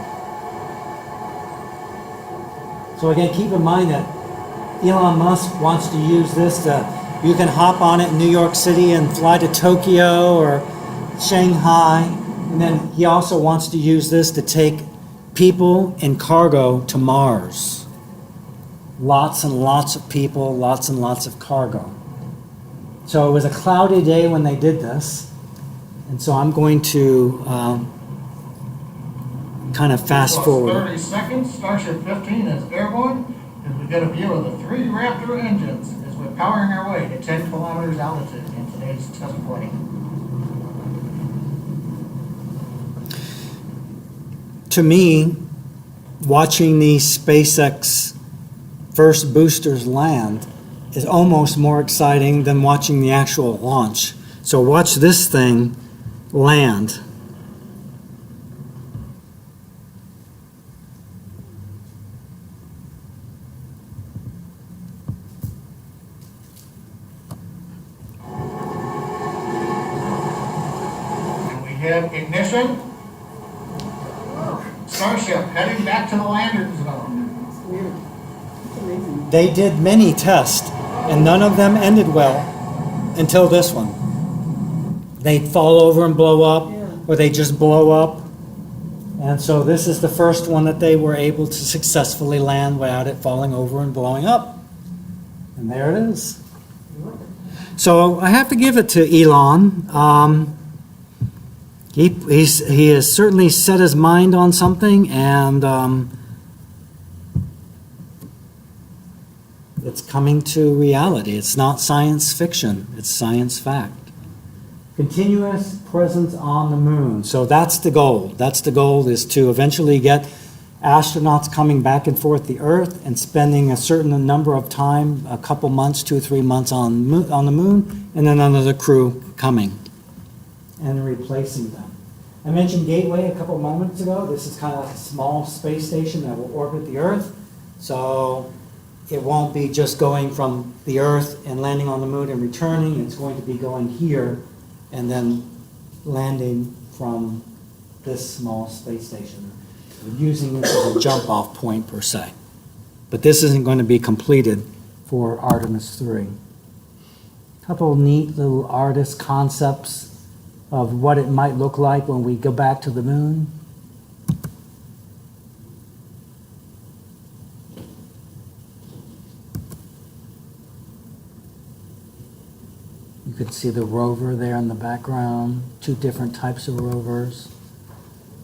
So again, keep in mind that Elon Musk wants to use this you can hop on it in New York City and fly to Tokyo or Shanghai. And then he also wants to use this to take people and cargo to Mars. Lots and lots of people, lots and lots of cargo. So it was a cloudy day when they did this. And so I'm going to kind of fast forward. 30 seconds, Starship 15 is airborne, as we get a view of the 3 Raptor engines as we're powering our way to 10 kilometers altitude in today's test flight. To me, watching these SpaceX first boosters land is almost more exciting than watching the actual launch. So watch this thing land. And we have ignition. Starship heading back to the landing zone. It's weird. It's amazing. They did many tests, and none of them ended well until this one. They'd fall over and blow up, or they just blow up. And so this is the first one that they were able to successfully land without it falling over and blowing up. And there it is. So I have to give it to Elon. He has certainly set his mind on something, and it's coming to reality. It's not science fiction, it's science fact. Continuous presence on the moon. So that's the goal. That's the goal, is to eventually get astronauts coming back and forth the Earth and spending a certain number of time, a couple months, 2 or 3 months on the moon, and then another crew coming and replacing them. I mentioned Gateway a couple moments ago. This is kind of like a small space station that will orbit the Earth. So it won't be just going from the Earth and landing on the moon and returning. It's going to be going here and then landing from this small space station. We're using this as a jump-off point per se. But this isn't going to be completed for Artemis 3. A couple of neat little artist concepts of what it might look like when we go back to the moon. You could see the rover there in the background, 2 different types of rovers.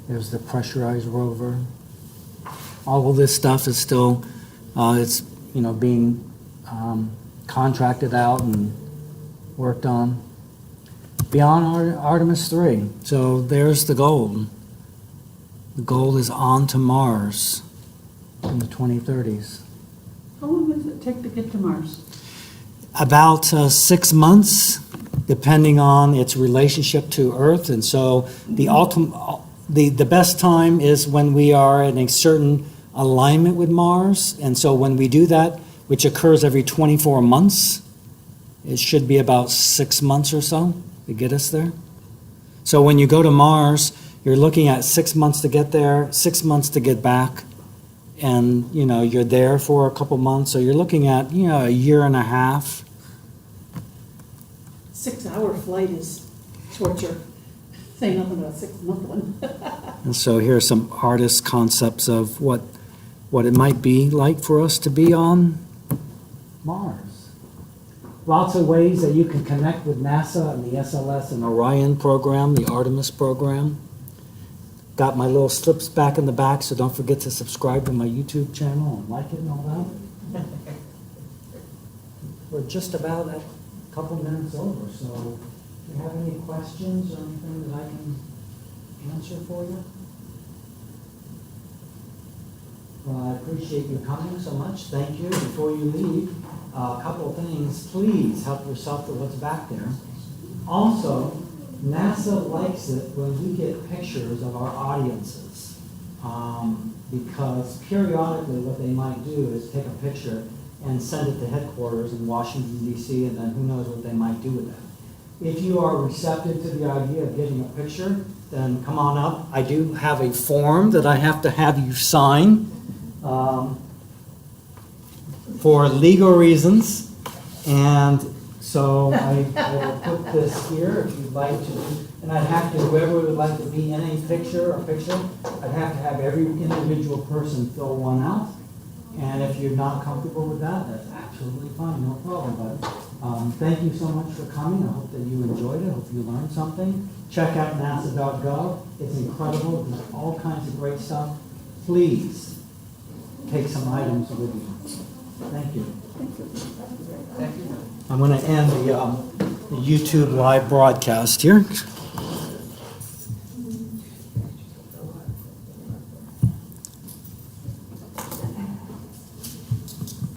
There's the pressurized rover. All of this stuff is still, it's being contracted out and worked on. Beyond Artemis 3. So there's the goal. The goal is on to Mars in the 2030s. How long does it take to get to Mars? About 6 months, depending on its relationship to Earth. And so the best time is when we are in a certain alignment with Mars. And so when we do that, which occurs every 24 months, it should be about 6 months or so to get us there. So when you go to Mars, you're looking at 6 months to get there, 6 months to get back, and you're there for a couple months. So you're looking at a year and a half. 6-hour flight is torture. Say nothing about a 6-month one. And so here are some artist concepts of what it might be like for us to be on Mars. Lots of ways that you can connect with NASA and the SLS and Orion program, the Artemis program. Got my little slips back in the back, so don't forget to subscribe to my YouTube channel and like it and all that. We're just about a couple minutes over, so if you have any questions or anything that I can answer for you? Well, I appreciate you coming so much. Thank you. Before you leave, a couple of things. Please help yourself to what's back there. Also, NASA likes it when we get pictures of our audiences, because periodically what they might do is take a picture and send it to headquarters in Washington, D.C., and then who knows what they might do with that. If you are receptive to the idea of getting a picture, then come on up. I do have a form that I have to have you sign for legal reasons. And so I will put this here if you'd like to. And I'd have to, whoever would like to be in a picture, I'd have to have every individual person fill one out. And if you're not comfortable with that, that's absolutely fine, no problem. But thank you so much for coming. I hope that you enjoyed it. I hope you learned something. Check out nasa.gov. It's incredible. There's all kinds of great stuff. Please take some items with you. Thank you. Thank you. I'm going to end the YouTube live broadcast here.